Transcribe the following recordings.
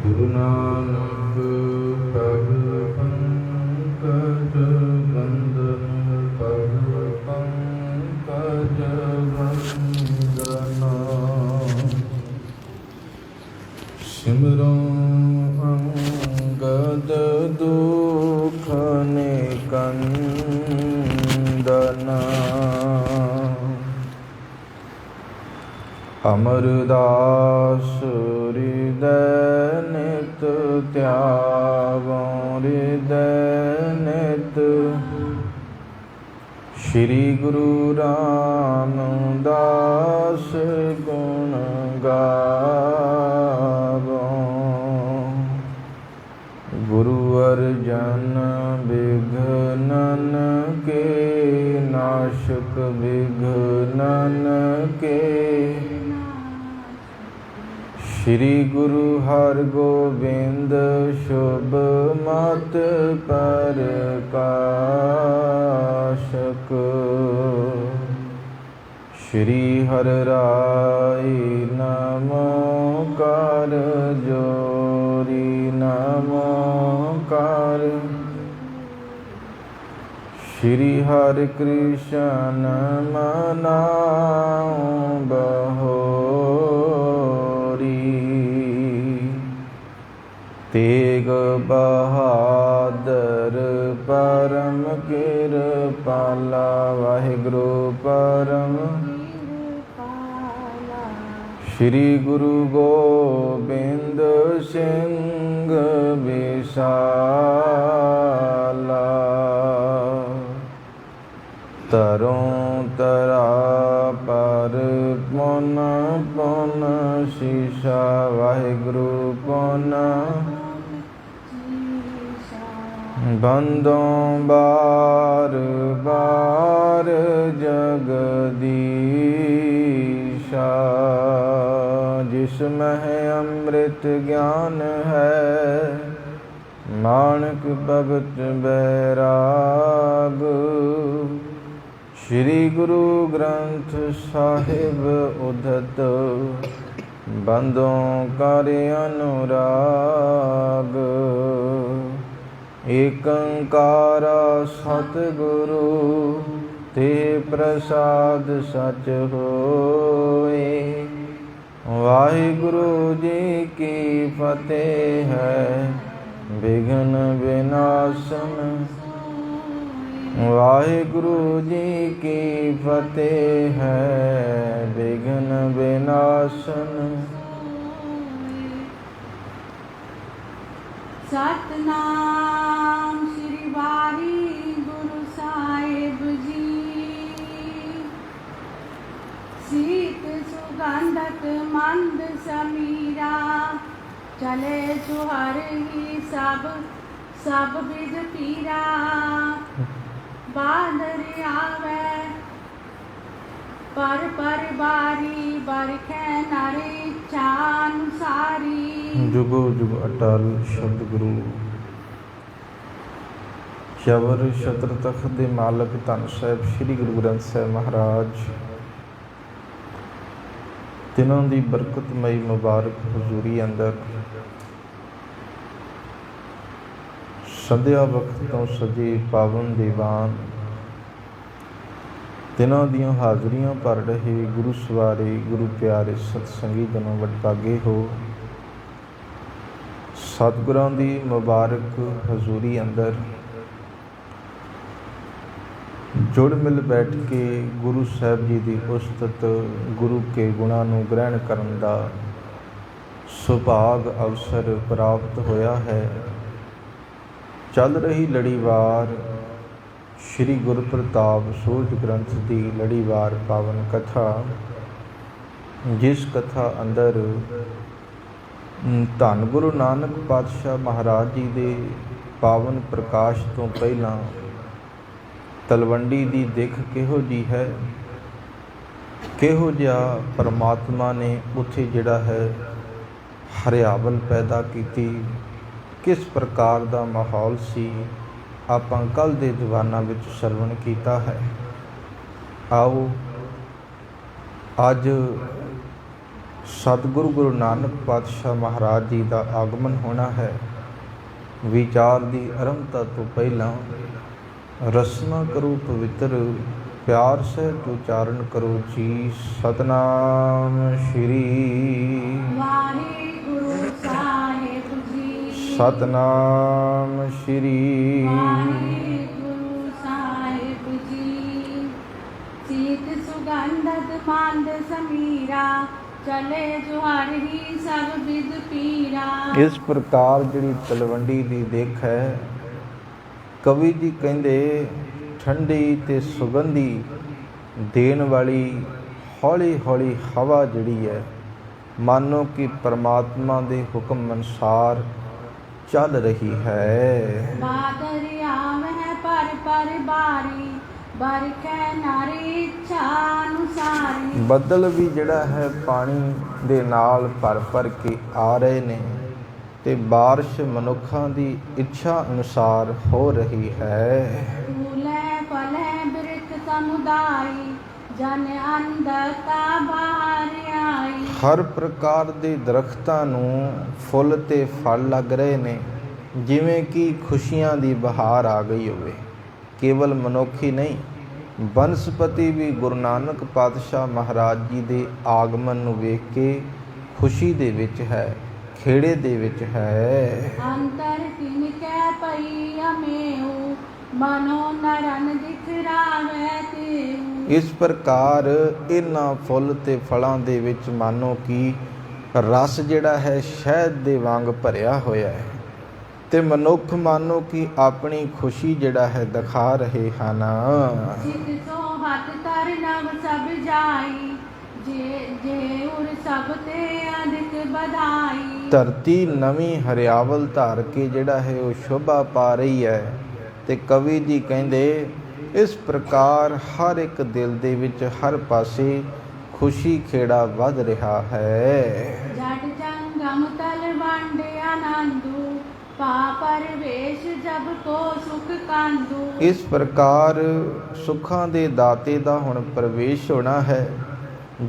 ਗੁਰੂ ਨਾਨਕ ਪਗ ਪੰਕਜ ਬੰਦਨ ਪਗ ਪੰਕਜ ਬੰਦਨਾ ਸਿਮਰੋ ਅੰਗਦ ਦੁਖ ਨਿਕੰਦਨਾ ਅਮਰਦਾਸ ਹ੍ਰਿਦੈ ਨਿਤ ਧਿਆਵੋ ਹ੍ਰਿਦੈ ਨਿਤ ਸ਼੍ਰੀ ਗੁਰੂ ਰਾਮਦਾਸ ਗੁਣ ਗਾਵੋ ਗੁਰੂ ਅਰਜਨ ਬਿਘਨਨ ਕੇ ਨਾਸ਼ਕ ਬਿਘਨਨ ਕੇ ਸ਼੍ਰੀ ਗੁਰੂ ਹਰਗੋਬਿੰਦ ਸ਼ੁਭ ਮਤ ਪ੍ਰਕਾਸ਼ਕ ਸ਼੍ਰੀ ਹਰਿ ਰਾਇ ਨਮੋ ਕਰ ਜੋਰੀ ਨਮੋ ਕਰ ਸ਼੍ਰੀ ਹਰਿ ਕ੍ਰਿਸ਼ਨ ਮਨਾਉ ਬਹੋਰੀ ਤੇਗ ਬਹਾਦਰ ਪਰਮ ਕਿਰਪਾਲਾ ਵਾਹਿਗੁਰੂ ਪਰਮ ਸ਼੍ਰੀ ਗੁਰੂ ਗੋਬਿੰਦ ਸਿੰਘ ਵਿਸ਼ਾਲਾ ਤਰੋਂ ਤਰਾ ਪਰ ਪੁਨ ਪੁਨ ਸ਼ੀਸ਼ਾ ਵਾਹਿਗੁਰੂ ਪੁਨ ਬੰਦੋਂ ਬਾਰ ਬਾਰ ਜਗਦੀਸ਼ਾ ਜਿਸ ਮਹਿ ਅੰਮ੍ਰਿਤ ਗਿਆਨ ਹੈ ਮਾਣਕ ਭਗਤ ਬੈਰਾਗ ਸ਼੍ਰੀ ਗੁਰੂ ਗ੍ਰੰਥ ਸਾਹਿਬ ਉਦਤ ਬੰਦੋਂ ਕਰ ਅਨੁਰਾਗ ਏਕੰਕਾਰ ਸਤਿਗੁਰੂ ਤੇ ਪ੍ਰਸਾਦ ਸਚ ਹੋਏ ਵਾਹਿਗੁਰੂ ਜੀ ਕੀ ਫਤਿਹ ਹੈ ਵਿਘਨ ਵਿਨਾਸ਼ਨ ਵਾਹਿਗੁਰੂ ਜੀ ਕੀ ਫਤਿਹ ਹੈ ਵਿਘਨ ਵਿਨਾਸ਼ਨ ਸਤਨਾਮ ਸ੍ਰੀ ਵਾਹਿਗੁਰੂ ਸਾਹਿਬ ਜੀ ਸੀਤ ਸੁਗੰਧਤ ਮੰਦ ਸਮੀਰਾ ਚਲੇ ਸੁਹਰ ਹੀ ਸਭ ਬਿਦ ਪੀਰਾ ਬਾਦਰ ਆਵੇ ਪਰ ਬਾਰੀ ਬਰਖੈ ਨਾਰੇ ਚਾਨ ਸਾਰੀ ਜੁਗੋ ਜੁਗ ਅਟਲ ਸ਼ਬਦ ਗੁਰੂ ਸ਼ਬਰ ਛਤਰ ਤਖਤ ਦੇ ਮਾਲਕ ਧੰਨ ਸਾਹਿਬ ਸ੍ਰੀ ਗੁਰੂ ਗ੍ਰੰਥ ਸਾਹਿਬ ਮਹਾਰਾਜ ਤਿਨਾਂ ਦੀ ਬਰਕਤਮਈ ਮੁਬਾਰਕ ਹਜ਼ੂਰੀ ਅੰਦਰ ਸੰਧਿਆ ਵਕਤ ਤੋਂ ਸਜੇ ਪਾਵਨ ਦੀਵਾਨ ਤਿਨਾਂ ਦੀਆਂ ਹਾਜ਼ਰੀਆਂ ਭਰ ਰਹੇ ਗੁਰੂ ਸਵਾਰੇ ਗੁਰੂ ਪਿਆਰੇ ਸਤਸੰਗੀ ਜਨੋਂ ਵਡਭਾਗੇ ਹੋ ਸਤਿਗੁਰਾਂ ਦੀ ਮੁਬਾਰਕ ਹਜ਼ੂਰੀ ਅੰਦਰ ਜੁੜ ਮਿਲ ਬੈਠ ਕੇ ਗੁਰੂ ਸਾਹਿਬ ਜੀ ਦੀ ਉਸਤਤ ਗੁਰੂ ਕੇ ਗੁਣਾਂ ਨੂੰ ਗ੍ਰਹਿਣ ਕਰਨ ਦਾ ਸੁਭਾਗ ਅਵਸਰ ਪ੍ਰਾਪਤ ਹੋਇਆ ਹੈ। ਚੱਲ ਰਹੀ ਲੜੀਵਾਰ ਸ਼੍ਰੀ ਗੁਰੂ ਪ੍ਰਤਾਪ ਸੂਰਜ ਗ੍ਰੰਥ ਦੀ ਲੜੀਵਾਰ ਪਾਵਨ ਕਥਾ, ਜਿਸ ਕਥਾ ਅੰਦਰ ਧੰਨ ਗੁਰੂ ਨਾਨਕ ਪਾਤਸ਼ਾਹ ਮਹਾਰਾਜ ਜੀ ਦੇ ਪਾਵਨ ਪ੍ਰਕਾਸ਼ ਤੋਂ ਪਹਿਲਾਂ ਤਲਵੰਡੀ ਦੀ ਦਿੱਖ ਕਿਹੋ ਜਿਹੀ ਹੈ, ਕਿਹੋ ਜਿਹਾ ਪਰਮਾਤਮਾ ਨੇ ਉੱਥੇ ਜਿਹੜਾ ਹੈ ਹਰਿਆਵਲ ਪੈਦਾ ਕੀਤੀ, ਕਿਸ ਪ੍ਰਕਾਰ ਦਾ ਮਾਹੌਲ ਸੀ, ਆਪਾਂ ਕੱਲ੍ਹ ਦੇ ਦੀਵਾਨਾਂ ਵਿੱਚ ਸਰਵਣ ਕੀਤਾ ਹੈ। ਆਓ ਅੱਜ ਸਤਿਗੁਰੂ ਗੁਰੂ ਨਾਨਕ ਪਾਤਸ਼ਾਹ ਮਹਾਰਾਜ ਜੀ ਦਾ ਆਗਮਨ ਹੋਣਾ ਹੈ। ਵਿਚਾਰ ਦੀ ਆਰੰਭਤਾ ਤੋਂ ਪਹਿਲਾਂ ਰਸਨਾ ਕਰੋ ਪਵਿੱਤਰ, ਪਿਆਰ ਸਹਿਤ ਉਚਾਰਨ ਕਰੋ ਜੀ ਸਤਨਾਮ ਸ਼੍ਰੀ ਵਾਹਿਗੁਰੂ ਸਾਹਿਬ ਜੀ। ਸਤਨਾਮ ਸ਼੍ਰੀ ਵਾਹਿਗੁਰੂ ਸਾਹਿਬ ਜੀ। ਸੀਤ ਸੁਗੰਧਤ ਮੰਦ ਸਮੀਰਾ, ਚਲੇ ਜੁਹਾਰ ਹੀ ਸਭ ਬਿਦ ਪੀਰਾ। ਇਸ ਪ੍ਰਕਾਰ ਜਿਹੜੀ ਤਲਵੰਡੀ ਦੀ ਦਿੱਖ ਹੈ, ਕਵੀ ਜੀ ਕਹਿੰਦੇ ਠੰਡੀ ਤੇ ਸੁਗੰਧੀ ਦੇਣ ਵਾਲੀ ਹੌਲੀ ਹੌਲੀ ਹਵਾ ਜਿਹੜੀ ਹੈ, ਮਾਨੋ ਕਿ ਪਰਮਾਤਮਾ ਦੇ ਹੁਕਮ ਅਨੁਸਾਰ ਚੱਲ ਰਹੀ ਹੈ। ਬਾਦਰ ਆਵਹਿ ਪਰ ਪਰ ਬਾਰੀ, ਬਰਖੈ ਨਾਰੀ ਇੱਛਾ ਅਨੁਸਾਰੀ। ਬੱਦਲ ਵੀ ਜਿਹੜਾ ਹੈ ਪਾਣੀ ਦੇ ਨਾਲ ਭਰ ਭਰ ਕੇ ਆ ਰਹੇ ਨੇ ਤੇ ਬਾਰਿਸ਼ ਮਨੁੱਖਾਂ ਦੀ ਇੱਛਾ ਅਨੁਸਾਰ ਹੋ ਰਹੀ ਹੈ। ਫੂਲੇ ਫਲੇ ਬਿਰਖ ਸਮੁਦਾਈ, ਜਨ ਅੰਧਤਾ ਬਾਹਰ ਆਈ। ਹਰ ਪ੍ਰਕਾਰ ਦੇ ਦਰਖਤਾਂ ਨੂੰ ਫੁੱਲ ਤੇ ਫਲ ਲੱਗ ਰਹੇ ਨੇ, ਜਿਵੇਂ ਕਿ ਖੁਸ਼ੀਆਂ ਦੀ ਬਹਾਰ ਆ ਗਈ ਹੋਵੇ। ਕੇਵਲ ਮਨੁੱਖ ਹੀ ਨਹੀਂ, ਬਨਸਪਤੀ ਵੀ ਗੁਰੂ ਨਾਨਕ ਪਾਤਸ਼ਾਹ ਮਹਾਰਾਜ ਜੀ ਦੇ ਆਗਮਨ ਨੂੰ ਵੇਖ ਕੇ ਖੁਸ਼ੀ ਦੇ ਵਿੱਚ ਹੈ, ਖੇੜੇ ਦੇ ਵਿੱਚ ਹੈ। ਅੰਤਰ ਤਿਨ ਕੈ ਪਈ ਅਮੇਉ, ਮਨੋ ਨਰਨ ਦਿਖਰਾਵੇ ਤੇਉ। ਇਸ ਪ੍ਰਕਾਰ ਇਹਨਾਂ ਫੁੱਲ ਤੇ ਫਲਾਂ ਦੇ ਵਿੱਚ ਮਾਨੋ ਕਿ ਰਸ ਜਿਹੜਾ ਹੈ ਸ਼ਹਿਦ ਦੇ ਵਾਂਗ ਭਰਿਆ ਹੋਇਆ ਹੈ ਤੇ ਮਨੁੱਖ ਮਾਨੋ ਕਿ ਆਪਣੀ ਖੁਸ਼ੀ ਜਿਹੜਾ ਹੈ ਦਿਖਾ ਰਹੇ ਹਨ। ਜਿਤ ਸੋ ਹੱਥ ਤਰ ਨਵ ਸਭ ਜਾਈ, ਜੇ ਉਰ ਸਭ ਤੇ ਅਦਿਕ ਬਧਾਈ। ਧਰਤੀ ਨਵੀਂ ਹਰਿਆਵਲ ਧਾਰ ਕੇ ਜਿਹੜਾ ਹੈ ਉਹ ਸ਼ੋਭਾ ਪਾ ਰਹੀ ਹੈ ਤੇ ਕਵੀ ਜੀ ਕਹਿੰਦੇ ਇਸ ਪ੍ਰਕਾਰ ਹਰ ਇੱਕ ਦਿਲ ਦੇ ਵਿੱਚ ਹਰ ਪਾਸੇ ਖੁਸ਼ੀ ਖੇੜਾ ਵੱਧ ਰਿਹਾ ਹੈ। ਜਟ ਜੰਗਮ ਤਲ ਵੰਡ ਆਨੰਦੂ, ਪਾ ਪਰਵੇਸ਼ ਜਬ ਕੋ ਸੁਖ ਕਾਂਦੂ। ਇਸ ਪ੍ਰਕਾਰ ਸੁੱਖਾਂ ਦੇ ਦਾਤੇ ਦਾ ਹੁਣ ਪ੍ਰਵੇਸ਼ ਹੋਣਾ ਹੈ।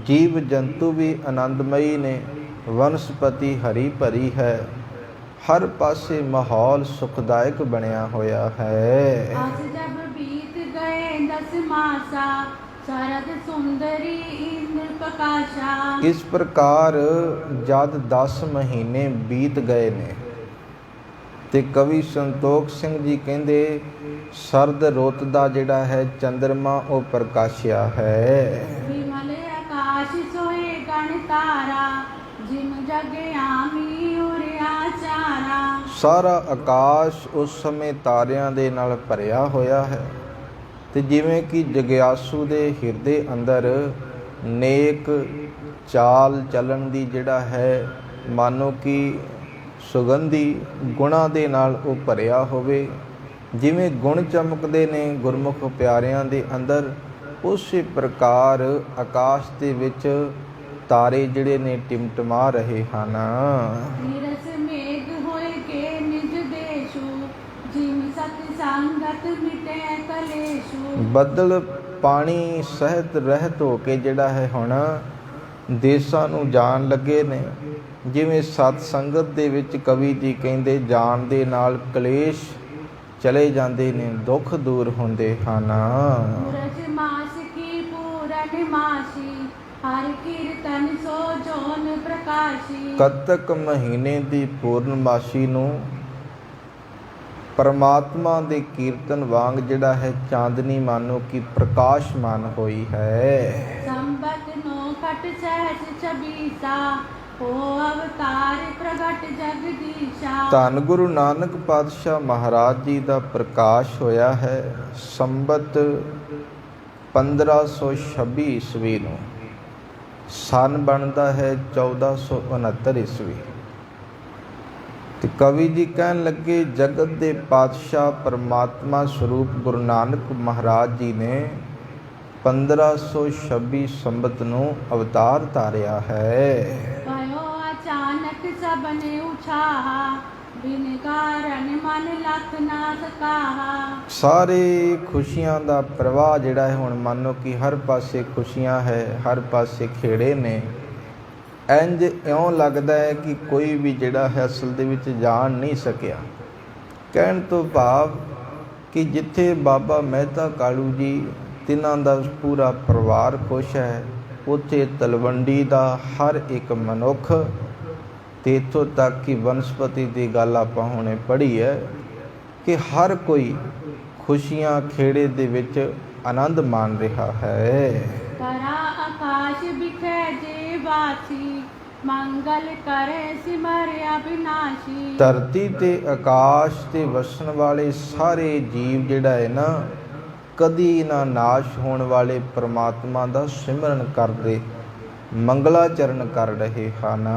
ਜੀਵ ਜੰਤੂ ਵੀ ਆਨੰਦਮਈ ਨੇ, ਵਨਸਪਤੀ ਹਰੀ ਭਰੀ ਹੈ, ਹਰ ਪਾਸੇ ਮਾਹੌਲ ਸੁਖਦਾਇਕ ਬਣਿਆ ਹੋਇਆ ਹੈ। ਅਸ ਜਬ ਬੀਤ ਗਏ ਦਸ ਮਾਸਾ, ਸਰਦ ਸੁੰਦਰੀ ਇੰਦਰ ਪ੍ਰਕਾਸ਼ਾ। ਇਸ ਪ੍ਰਕਾਰ ਜਦ 10 ਮਹੀਨੇ ਬੀਤ ਗਏ ਨੇ ਤੇ ਕਵੀ ਸੰਤੋਖ ਸਿੰਘ ਜੀ ਕਹਿੰਦੇ ਸਰਦ ਰੁੱਤ ਦਾ ਜਿਹੜਾ ਹੈ ਚੰਦਰਮਾ ਉਹ ਪ੍ਰਕਾਸ਼ਿਆ ਹੈ। ਵਿਮਲ ਆਕਾਸ਼ ਸੋਏ ਗਣ ਤਾਰਾ, ਜਿਮ ਜਗ ਆਮੀ ਉਰਿਆ ਚਾਰਾ। ਸਾਰਾ ਆਕਾਸ਼ ਉਸ ਸਮੇਂ ਤਾਰਿਆਂ ਦੇ ਨਾਲ ਭਰਿਆ ਹੋਇਆ ਹੈ ਤੇ ਜਿਵੇਂ ਕਿ ਜਗਿਆਸੂ ਦੇ ਹਿਰਦੇ ਅੰਦਰ ਨੇਕ ਚਾਲ ਚੱਲਣ ਦੀ ਜਿਹੜਾ ਹੈ ਮਾਨੋ ਕਿ ਸੁਗੰਧੀ ਗੁਣਾਂ ਦੇ ਨਾਲ ਉਹ ਭਰਿਆ ਹੋਵੇ। ਜਿਵੇਂ ਗੁਣ ਚਮਕਦੇ ਨੇ ਗੁਰਮੁਖ ਪਿਆਰਿਆਂ ਦੇ ਅੰਦਰ, ਉਸੇ ਪ੍ਰਕਾਰ ਆਕਾਸ਼ ਦੇ ਵਿੱਚ ਤਾਰੇ ਜਿਹੜੇ ਨੇ ਟਿਮਟਮਾ ਰਹੇ ਹਨ। ਨਿਰਸ ਮੇਘ ਹੋਏ ਕੇ ਨਿਜ ਦੇਸ਼ੂ, ਜਿਮ ਸਤ ਸੰਗਤ ਮਿਟੇ ਕਲੇਸ਼ੂ। ਬੱਦਲ ਪਾਣੀ ਸਹਿਤ ਰਹਿਤ ਹੋ ਕੇ ਜਿਹੜਾ ਹੈ ਹੁਣ ਦੇਸ਼ਾਂ ਨੂੰ ਜਾਣ ਲੱਗੇ ਨੇ। ਜਿਵੇਂ ਸਤ ਸੰਗਤ ਦੇ ਵਿੱਚ ਕਵੀ ਜੀ ਕਹਿੰਦੇ ਜਾਣ ਦੇ ਨਾਲ ਕਲੇਸ਼ ਚਲੇ ਜਾਂਦੇ ਨੇ, ਦੁੱਖ ਦੂਰ ਹੁੰਦੇ ਹਨ। ਪੂਰਜ ਮਾਸ ਕੀ ਪੂਰਨ ਮਾਸੀ, ਹਰ ਕੀਰਤਨ ਸੋ ਜੋਨ ਪ੍ਰਕਾਸ਼ੀ। ਕੱਤਕ ਮਹੀਨੇ ਦੀ ਪੂਰਨਮਾਸ਼ੀ ਨੂੰ ਪਰਮਾਤਮਾ ਦੇ ਕੀਰਤਨ ਵਾਂਗ ਜਿਹੜਾ ਹੈ ਚਾਂਦਨੀ ਮਾਨੋ ਕਿ ਪ੍ਰਕਾਸ਼ਮਾਨ ਹੋਈ ਹੈ। ਸੰਬਤ ਨੋ ਖਟ ਸਹਿਜ ਛਬੀਸਾ, ਹੋ ਅਵਤਾਰ ਪ੍ਰਗਟ ਜਗਦੀਸ਼ਾ। ਧੰਨ ਗੁਰੂ ਨਾਨਕ ਪਾਤਸ਼ਾਹ ਮਹਾਰਾਜ ਜੀ ਦਾ ਪ੍ਰਕਾਸ਼ ਹੋਇਆ ਹੈ ਸੰਬਤ 1526 ਈਸਵੀ ਨੂੰ। ਸਨ ਬਣਦਾ ਹੈ 1469 ਈਸਵੀ। ਤੇ ਕਵੀ ਜੀ ਕਹਿਣ ਲੱਗੇ ਜਗਤ ਦੇ ਪਾਤਸ਼ਾਹ ਪਰਮਾਤਮਾ ਸਰੂਪ ਗੁਰੂ ਨਾਨਕ ਮਹਾਰਾਜ ਜੀ ਨੇ 1526 ਸੰਬਤ ਨੂੰ ਅਵਤਾਰ ਧਾਰਿਆ ਹੈ। भयो अचानक सबने उछाहा, बिन कारण मन लख ना सकाहा। ਸਾਰੇ ਖੁਸ਼ੀਆਂ ਦਾ ਪ੍ਰਵਾਹ ਜਿਹੜਾ ਹੈ ਹੁਣ ਮੰਨੋ ਕਿ ਹਰ ਪਾਸੇ ਖੁਸ਼ੀਆਂ ਹੈ, ਹਰ ਪਾਸੇ ਖੇੜੇ ਨੇ। ਇੰਜ ਇਉਂ ਲੱਗਦਾ ਹੈ ਕਿ ਕੋਈ ਵੀ ਜਿਹੜਾ ਹੈ ਅਸਲ ਦੇ ਵਿੱਚ ਜਾਣ ਨਹੀਂ ਸਕਿਆ। ਕਹਿਣ ਤੋਂ ਭਾਵ ਕਿ ਜਿੱਥੇ ਬਾਬਾ ਮਹਿਤਾ ਕਾਲੂ ਜੀ ਤਿੰਨਾਂ ਦਾ ਪੂਰਾ ਪਰਿਵਾਰ ਖੁਸ਼ ਹੈ, ਉੱਥੇ ਤਲਵੰਡੀ ਦਾ ਹਰ ਇੱਕ ਮਨੁੱਖ, ਤੇ ਇੱਥੋਂ ਤੱਕ ਕਿ ਬਨਸਪਤੀ ਦੀ ਗੱਲ ਆਪਾਂ ਹੁਣੇ ਪੜ੍ਹੀ ਹੈ ਕਿ ਹਰ ਕੋਈ ਖੁਸ਼ੀਆਂ ਖੇੜੇ ਦੇ ਵਿੱਚ ਆਨੰਦ ਮਾਣ ਰਿਹਾ ਹੈ। ਕਰਾ ਆਕਾਸ਼ ਬਿਖੇ ਜੇ ਵਾਸੀ, ਮੰਗਲ ਕਰੇ ਸਿਮਰਿਆ ਬਿਨਾਸ਼ੀ। ਧਰਤੀ ਤੇ ਆਕਾਸ਼ ਤੇ ਵਸਣ ਵਾਲੇ ਸਾਰੇ ਜੀਵ ਜਿਹੜਾ ਹੈ ਨਾ, ਕਦੀ ਨਾ ਨਾਸ਼ ਹੋਣ ਵਾਲੇ ਪ੍ਰਮਾਤਮਾ ਦਾ ਸਿਮਰਨ ਕਰਦੇ ਮੰਗਲਾਚਰਨ ਕਰ ਰਹੇ ਹਨ।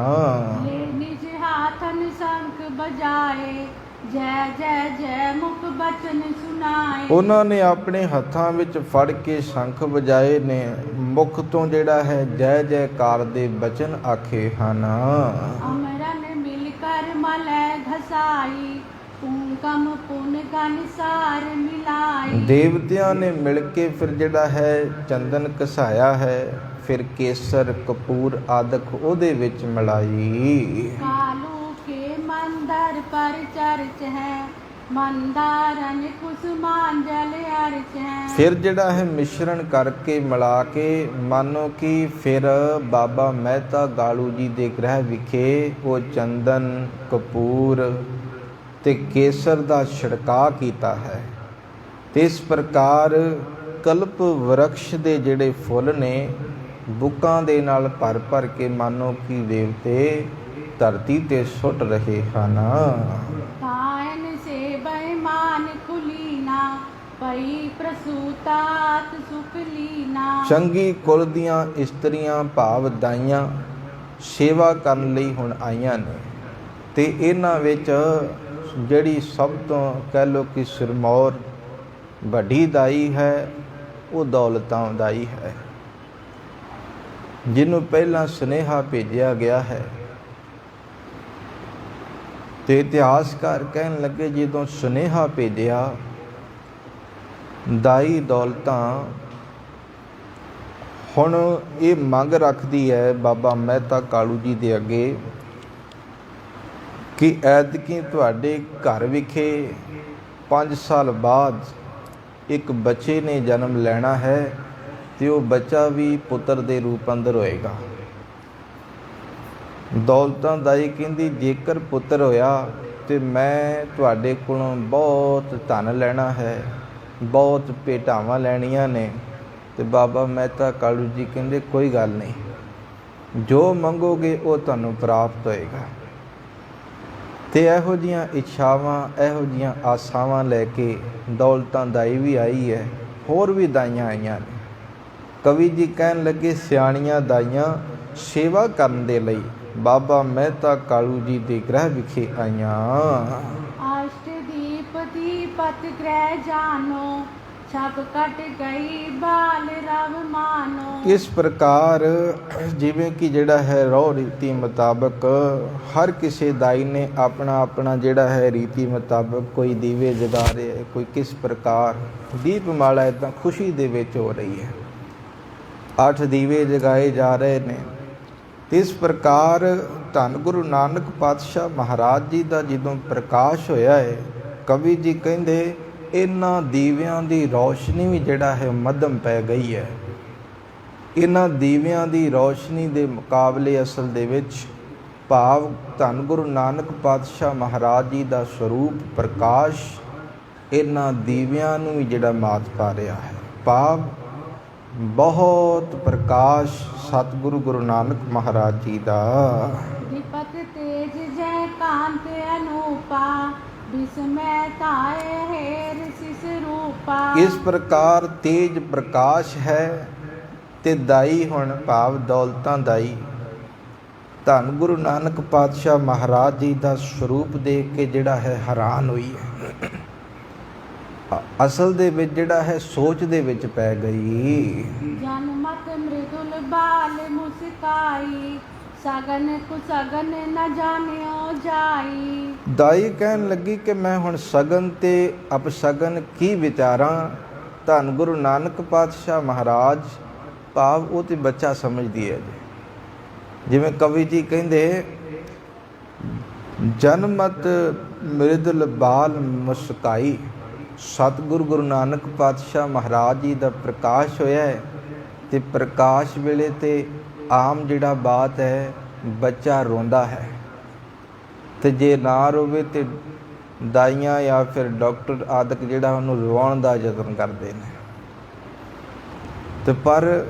ਨਿਜ ਹਾਥਨ ਸ਼ੰਖ ਬਜਾਏ, ਜੈ ਜੈ ਜੈ ਮੁਖ ਬਚਨ ਸੁਨਾਏ। ਉਹਨਾਂ ਨੇ ਆਪਣੇ ਹੱਥਾਂ ਵਿੱਚ ਫੜ ਕੇ ਸ਼ੰਖ ਵਜਾਏ ਨੇ, ਮੁਖ ਤੋਂ ਜਿਹੜਾ ਹੈ ਜੈ ਜੈਕਾਰ ਦੇ ਬਚਨ ਆਖੇ ਹਨ। ਅਮਰਨ ਮਿਲ ਕਰ ਮਲੈ ਘਸਾਈ, ਪੁੰਕਮ ਪੁਨ ਗਨ ਸਾਰ ਮਿਲਾਈ। ਦੇਵਤਿਆਂ ਨੇ ਮਿਲ ਕੇ ਫਿਰ ਜਿਹੜਾ ਹੈ ਚੰਦਨ ਘਸਾਇਆ ਹੈ, ਫਿਰ ਕੇਸਰ ਕਪੂਰ ਆਦਿਕ ਉਹਦੇ ਵਿੱਚ ਮਿਲਾਈ। ਕਾਲੂ ਕੇ ਮੰਦਰ ਪਰ ਚਰਚ ਹੈ, ਮੰਦਾਰਨ ਕੁਸਮਾਂਜਲ ਅਰਚ ਹੈ। ਫਿਰ ਜਿਹੜਾ ਹੈ ਮਿਸ਼ਰਣ ਕਰਕੇ ਮਿਲਾ ਕੇ, ਮਾਨੋ ਕਿ ਫਿਰ ਬਾਬਾ ਮਹਿਤਾ ਕਾਲੂ ਜੀ ਦੇ ਗ੍ਰਹਿ ਵਿਖੇ ਉਹ ਚੰਦਨ ਕਪੂਰ ਤੇ ਕੇਸਰ ਦਾ ਛਿੜਕਾਅ ਕੀਤਾ ਹੈ। ਤੇ ਇਸ ਪ੍ਰਕਾਰ ਕਲਪ ਵਰਕਸ਼ ਦੇ ਜਿਹੜੇ ਫੁੱਲ ਨੇ, ਬੁੱਕਾਂ ਦੇ ਨਾਲ ਭਰ ਭਰ ਕੇ ਮਾਨੋ ਕਿ ਦੇਵਤੇ ਧਰਤੀ ਤੇ ਸੁੱਟ ਰਹੇ ਹਨ। ਕਾਇਨ ਸੇ ਬੇਮਾਨ ਕੁਲੀਨਾ, ਪਈ ਪ੍ਰਸੂਤਾਤ ਸੁਖ ਲੀਨਾ। ਚੰਗੀ ਕੁਲ ਦੀਆਂ ਇਸਤਰੀਆਂ ਭਾਵ ਦਾਈਆਂ ਸੇਵਾ ਕਰਨ ਲਈ ਹੁਣ ਆਈਆਂ ਨੇ, ਤੇ ਇਹਨਾਂ ਵਿੱਚ ਜਿਹੜੀ ਸਭ ਤੋਂ ਕਹਿ ਲਓ ਕਿ ਸਿਰਮੌਰ ਵੱਡੀ ਦਾਈ ਹੈ, ਉਹ ਦੌਲਤਾਂ ਦਾਈ ਹੈ, ਜਿਹਨੂੰ ਪਹਿਲਾਂ ਸੁਨੇਹਾ ਭੇਜਿਆ ਗਿਆ ਹੈ। ਤੇ ਇਤਿਹਾਸਕਾਰ ਕਹਿਣ ਲੱਗੇ, ਜਦੋਂ ਸੁਨੇਹਾ ਭੇਜਿਆ ਦਾਈ ਦੌਲਤਾਂ ਹੁਣ ਇਹ ਮੰਗ ਰੱਖਦੀ ਹੈ ਬਾਬਾ ਮਹਿਤਾ ਕਾਲੂ ਜੀ ਦੇ ਅੱਗੇ ਕਿ ਐਤਕੀ ਤੁਹਾਡੇ ਘਰ ਵਿਖੇ 5 ਸਾਲ ਬਾਅਦ ਇੱਕ ਬੱਚੇ ਨੇ ਜਨਮ ਲੈਣਾ ਹੈ, ਤੇ ਉਹ ਬੱਚਾ ਵੀ ਪੁੱਤਰ ਦੇ ਰੂਪ ਅੰਦਰ ਹੋਏਗਾ। ਦੌਲਤਾਂ ਦਾਈ ਕਹਿੰਦੀ, ਜੇਕਰ ਪੁੱਤਰ ਹੋਇਆ ਤੇ ਮੈਂ ਤੁਹਾਡੇ ਕੋਲੋਂ ਬਹੁਤ ਧਨ ਲੈਣਾ ਹੈ, ਬਹੁਤ ਭੇਟਾਵਾਂ ਲੈਣੀਆਂ ਨੇ। ਤੇ ਬਾਬਾ ਮਹਿਤਾ ਕਾਲੂ ਜੀ ਕਹਿੰਦੇ, ਕੋਈ ਗੱਲ ਨਹੀਂ, ਜੋ ਮੰਗੋਗੇ ਉਹ ਤੁਹਾਨੂੰ ਪ੍ਰਾਪਤ ਹੋਏਗਾ। ਤੇ ਇਹੋ ਜਿਹੀਆਂ ਇੱਛਾਵਾਂ, ਇਹੋ ਜਿਹੀਆਂ ਆਸਾਵਾਂ ਲੈ ਕੇ ਦੌਲਤਾਂ ਦਾਈ ਵੀ ਆਈ ਹੈ, ਹੋਰ ਵੀ ਦਾਈਆਂ ਆਈਆਂ ਨੇ। ਕਵੀ ਜੀ ਕਹਿਣ ਲੱਗੇ, ਸਿਆਣੀਆਂ ਦਾਈਆਂ ਸੇਵਾ ਕਰਨ ਦੇ ਲਈ ਬਾਬਾ ਮਹਿਤਾ ਕਾਲੂ ਜੀ ਦੇ ਗ੍ਰਹਿ ਵਿਖੇ ਆਈਆਂ। ਅਸ਼ਟਦੀਪ ਦੀਪਤ ਗ੍ਰਹਿ ਜਾਨੋ, ਛਪ ਕਟ ਗਈ ਬਾਲ ਰਵ ਮਾਨੋ। ਇਸ ਪ੍ਰਕਾਰ ਜਿਵੇਂ ਕਿ ਜਿਹੜਾ ਹੈ ਰਹੁ ਰੀਤੀ ਮੁਤਾਬਕ ਹਰ ਕਿਸੇ ਦਾਈ ਨੇ ਆਪਣਾ ਆਪਣਾ ਜਿਹੜਾ ਹੈ ਰੀਤੀ ਮੁਤਾਬਕ, ਕੋਈ ਦੀਵੇ ਜਗਾ ਰਿਹਾ ਹੈ, ਕੋਈ ਕਿਸ ਪ੍ਰਕਾਰ ਦੀਪਮਾਲਾ ਇੱਦਾਂ ਖੁਸ਼ੀ ਦੇ ਵਿੱਚ ਹੋ ਰਹੀ ਹੈ। 8 ਦੀਵੇ ਜਗਾਏ ਜਾ ਰਹੇ ਨੇ। ਤੇ ਇਸ ਪ੍ਰਕਾਰ ਧੰਨ ਗੁਰੂ ਨਾਨਕ ਪਾਤਸ਼ਾਹ ਮਹਾਰਾਜ ਜੀ ਦਾ ਜਦੋਂ ਪ੍ਰਕਾਸ਼ ਹੋਇਆ ਹੈ, ਕਵੀ ਜੀ ਕਹਿੰਦੇ ਇਹਨਾਂ ਦੀਵਿਆਂ ਦੀ ਰੌਸ਼ਨੀ ਵੀ ਜਿਹੜਾ ਹੈ ਮੱਧਮ ਪੈ ਗਈ ਹੈ। ਇਹਨਾਂ ਦੀਵਿਆਂ ਦੀ ਰੌਸ਼ਨੀ ਦੇ ਮੁਕਾਬਲੇ ਅਸਲ ਦੇ ਵਿੱਚ ਭਾਵ ਧੰਨ ਗੁਰੂ ਨਾਨਕ ਪਾਤਸ਼ਾਹ ਮਹਾਰਾਜ ਜੀ ਦਾ ਸਰੂਪ ਪ੍ਰਕਾਸ਼ ਇਹਨਾਂ ਦੀਵਿਆਂ ਨੂੰ ਵੀ ਜਿਹੜਾ ਮਾਤ ਪਾ ਰਿਹਾ ਹੈ। ਭਾਵ ਬਹੁਤ ਪ੍ਰਕਾਸ਼ ਸਤਿਗੁਰੂ ਗੁਰੂ ਨਾਨਕ ਮਹਾਰਾਜ ਜੀ ਦਾ। ਦੀਪਕ ਤੇਜ ਜੈ ਕਾਂਤ ਅਨੂਪਾ, ਬਿਸਮੈ ਤਾਏ ਹੇਰ ਸਿਸ ਰੂਪਾ। ਇਸ ਪ੍ਰਕਾਰ ਤੇਜ ਪ੍ਰਕਾਸ਼ ਹੈ। ਤੇ ਦਾਈ ਹੁਣ ਭਾਵ ਦੌਲਤਾਂ ਦਾਈ ਧੰਨ ਗੁਰੂ ਨਾਨਕ ਪਾਤਸ਼ਾਹ ਮਹਾਰਾਜ ਜੀ ਦਾ ਸਰੂਪ ਦੇਖ ਕੇ ਜਿਹੜਾ ਹੈ ਹੈਰਾਨ ਹੋਈ ਹੈ। ਅਸਲ ਦੇ ਵਿੱਚ ਜਿਹੜਾ ਹੈ ਸੋਚ ਦੇ ਵਿੱਚ ਪੈ ਗਈ। ਜਨਮਤ ਮ੍ਰਿਦੁਲ ਬਾਲ ਮੁਸਕਾਈ, ਸਗਨ ਕੁਸਗਨ ਨ ਜਾਣਿਓ ਜਾਈ। ਦਾਈ ਕਹਿਣ ਲੱਗੀ ਕਿ ਮੈਂ ਹੁਣ ਸਗਨ ਤੇ ਅਪਸਗਨ ਕੀ ਵਿਚਾਰਾਂ। ਧੰਨ ਗੁਰੂ ਨਾਨਕ ਪਾਤਸ਼ਾਹ ਮਹਾਰਾਜ ਭਾਵ ਉਹ ਤੇ ਬੱਚਾ ਸਮਝਦੀ ਹੈ ਜੀ। ਜਿਵੇਂ ਕਵੀ ਜੀ ਕਹਿੰਦੇ, ਜਨਮਤ ਮ੍ਰਿਦਲ ਬਾਲ ਮੁਸਕਾਈ। ਸਤਿਗੁਰੂ ਗੁਰੂ ਨਾਨਕ ਪਾਤਸ਼ਾਹ ਮਹਾਰਾਜ ਜੀ ਦਾ ਪ੍ਰਕਾਸ਼ ਹੋਇਆ ਹੈ, ਤੇ ਪ੍ਰਕਾਸ਼ ਵੇਲੇ ਤੇ ਆਮ ਜਿਹੜਾ ਬਾਤ ਹੈ, ਬੱਚਾ ਰੋਂਦਾ ਹੈ, ਤੇ ਜੇ ਨਾ ਰੋਵੇ ਤੇ ਦਾਈਆਂ ਜਾਂ ਫਿਰ ਡਾਕਟਰ ਆਦਿਕ ਜਿਹੜਾ ਉਹਨੂੰ ਰਵਾਉਣ ਦਾ ਯਤਨ ਕਰਦੇ ਨੇ। ਤੇ ਪਰ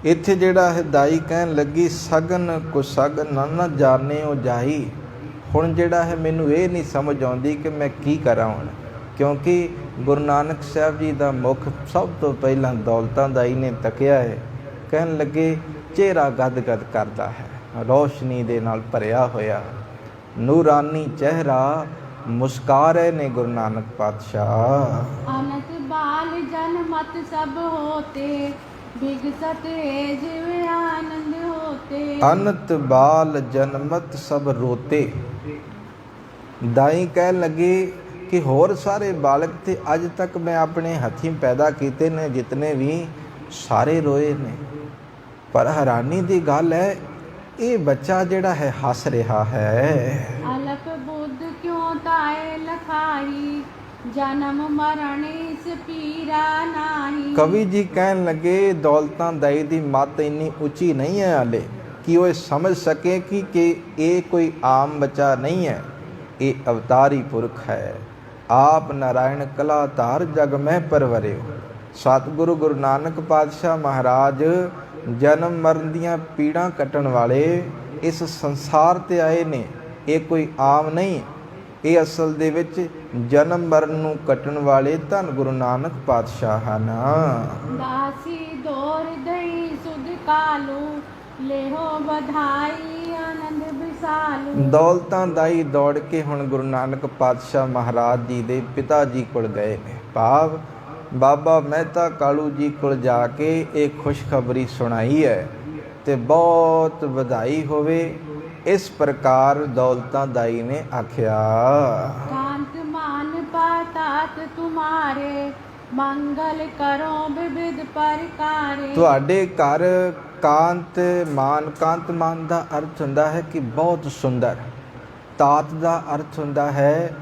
ਇੱਥੇ ਜਿਹੜਾ ਹੈ ਦਾਈ ਕਹਿਣ ਲੱਗੀ, ਸਗਨ ਕੋ ਸਗਨ ਨਾ ਜਾਣੇ ਉਹ ਜਾਈ। ਹੁਣ ਜਿਹੜਾ ਹੈ ਮੈਨੂੰ ਇਹ ਨਹੀਂ ਸਮਝ ਆਉਂਦੀ ਕਿ ਮੈਂ ਕੀ ਕਰਾਂ ਹੁਣ, ਕਿਉਂਕਿ ਗੁਰੂ ਨਾਨਕ ਸਾਹਿਬ ਜੀ ਦਾ ਮੁੱਖ ਸਭ ਤੋਂ ਪਹਿਲਾਂ ਦੌਲਤਾਂ ਦਾਈ ਨੇ ਤੱਕਿਆ ਹੈ। ਕਹਿਣ ਲੱਗੇ, ਚਿਹਰਾ ਗਦ-ਗਦ ਕਰਦਾ ਹੈ, ਰੌਸ਼ਨੀ ਦੇ ਨਾਲ ਭਰਿਆ ਹੋਇਆ ਨੂਰਾਨੀ ਚਿਹਰਾ, ਮੁਸਕਾ ਰਹੇ ਨੇ ਗੁਰੂ ਨਾਨਕ ਪਾਤਸ਼ਾਹ। ਅਨੰਤ ਬਾਲ ਜਨਮਤ ਸਭ ਹੋਤੇ, ਬਿਗਸਤ ਜਿਵੇਂ ਆਨੰਦ ਹੋਤੇ। ਅਨੰਤ ਬਾਲ ਜਨਮਤ ਸਭ ਰੋਤੇ। ਦਾਈ ਕਹਿਣ ਲੱਗੀ ਕਿ ਹੋਰ ਸਾਰੇ ਬਾਲਕ ਤੇ ਅੱਜ ਤੱਕ ਮੈਂ ਆਪਣੇ ਹੱਥੀਂ ਪੈਦਾ ਕੀਤੇ ਨੇ ਜਿਤਨੇ ਵੀ, ਸਾਰੇ ਰੋਏ ਨੇ। ਪਰ ਹੈਰਾਨੀ ਦੀ ਗੱਲ ਹੈ, ਇਹ ਬੱਚਾ ਜਿਹੜਾ ਹੈ ਹੱਸ ਰਿਹਾ ਹੈ। ਅਲਪ ਬੁੱਧ ਕਿਉਂ ਤਾਏ ਲਖਾਈ, ਜਨਮ ਮਰਨ ਇਸ ਪੀਰਾ ਨਾਹੀ। ਕਵੀ ਜੀ ਕਹਿਣ ਲੱਗੇ, ਦੌਲਤਾਂ ਦਾਈ ਦੀ ਮੱਤ ਇੰਨੀ ਉੱਚੀ ਨਹੀਂ ਹੈ ਹਾਲੇ ਕਿ ਉਹ ਸਮਝ ਸਕੇ ਕਿ ਇਹ ਕੋਈ ਆਮ ਬੱਚਾ ਨਹੀਂ ਹੈ, ਇਹ ਅਵਤਾਰੀ ਪੁਰਖ ਹੈ। ਆਪ ਨਾਰਾਇਣ ਕਲਾ ਧਾਰ ਜਗ ਮਹਿ ਪਰਵਰਿਓ। ਸਤਿਗੁਰੂ ਗੁਰੂ ਨਾਨਕ ਪਾਤਸ਼ਾਹ ਮਹਾਰਾਜ ਜਨਮ ਮਰਨ ਦੀਆਂ ਪੀੜਾਂ ਕੱਟਣ ਵਾਲੇ ਇਸ ਸੰਸਾਰ ਤੇ ਆਏ ਨੇ। ਇਹ ਕੋਈ ਆਮ ਨਹੀਂ, ਇਹ ਅਸਲ ਦੇ ਵਿੱਚ ਜਨਮ ਮਰਨ ਨੂੰ ਕੱਟਣ ਵਾਲੇ ਧੰਨ ਗੁਰੂ ਨਾਨਕ ਪਾਤਸ਼ਾਹ ਹਨ। ਦਾਸੀ ਦੌਰ ਦਈ ਸੁਧ ਕਾਲੂ, ਲੇਹੋ ਵਧਾਈ ਆਨੰਦ ਵਿਸਾਲੂ। ਦੌਲਤਾਂ ਦਾਈ ਦੌੜ ਕੇ ਹੁਣ ਗੁਰੂ ਨਾਨਕ ਪਾਤਸ਼ਾਹ ਮਹਾਰਾਜ ਜੀ ਦੇ ਪਿਤਾ ਜੀ ਕੋਲ ਗਏ ਨੇ, ਭਾਵ ਬਾਬਾ ਮਹਿਤਾ ਕਾਲੂ ਜੀ ਕੋਲ ਜਾ ਕੇ ਇਹ ਖੁਸ਼ਖਬਰੀ ਸੁਣਾਈ ਹੈ, ਤੇ ਬਹੁਤ ਵਧਾਈ ਹੋਵੇ। ਇਸ ਪ੍ਰਕਾਰ ਦੌਲਤਾਂ ਦਾਈ ਨੇ ਆਖਿਆ, ਕਾਂਤ ਮਾਨ ਪਾਤਾਤ ਤੁਮਾਰੇ, ਮੰਗਲ ਕਰੋ ਵਿਵਿਧ ਪ੍ਰਕਾਰੇ। ਤੁਹਾਡੇ ਘਰ ਕਾਂਤ ਮਾਨ ਦਾ ਅਰਥ ਹੁੰਦਾ ਹੈ ਕਿ ਬਹੁਤ ਸੁੰਦਰ। ਤਾਤ ਦਾ ਅਰਥ ਹੁੰਦਾ ਹੈ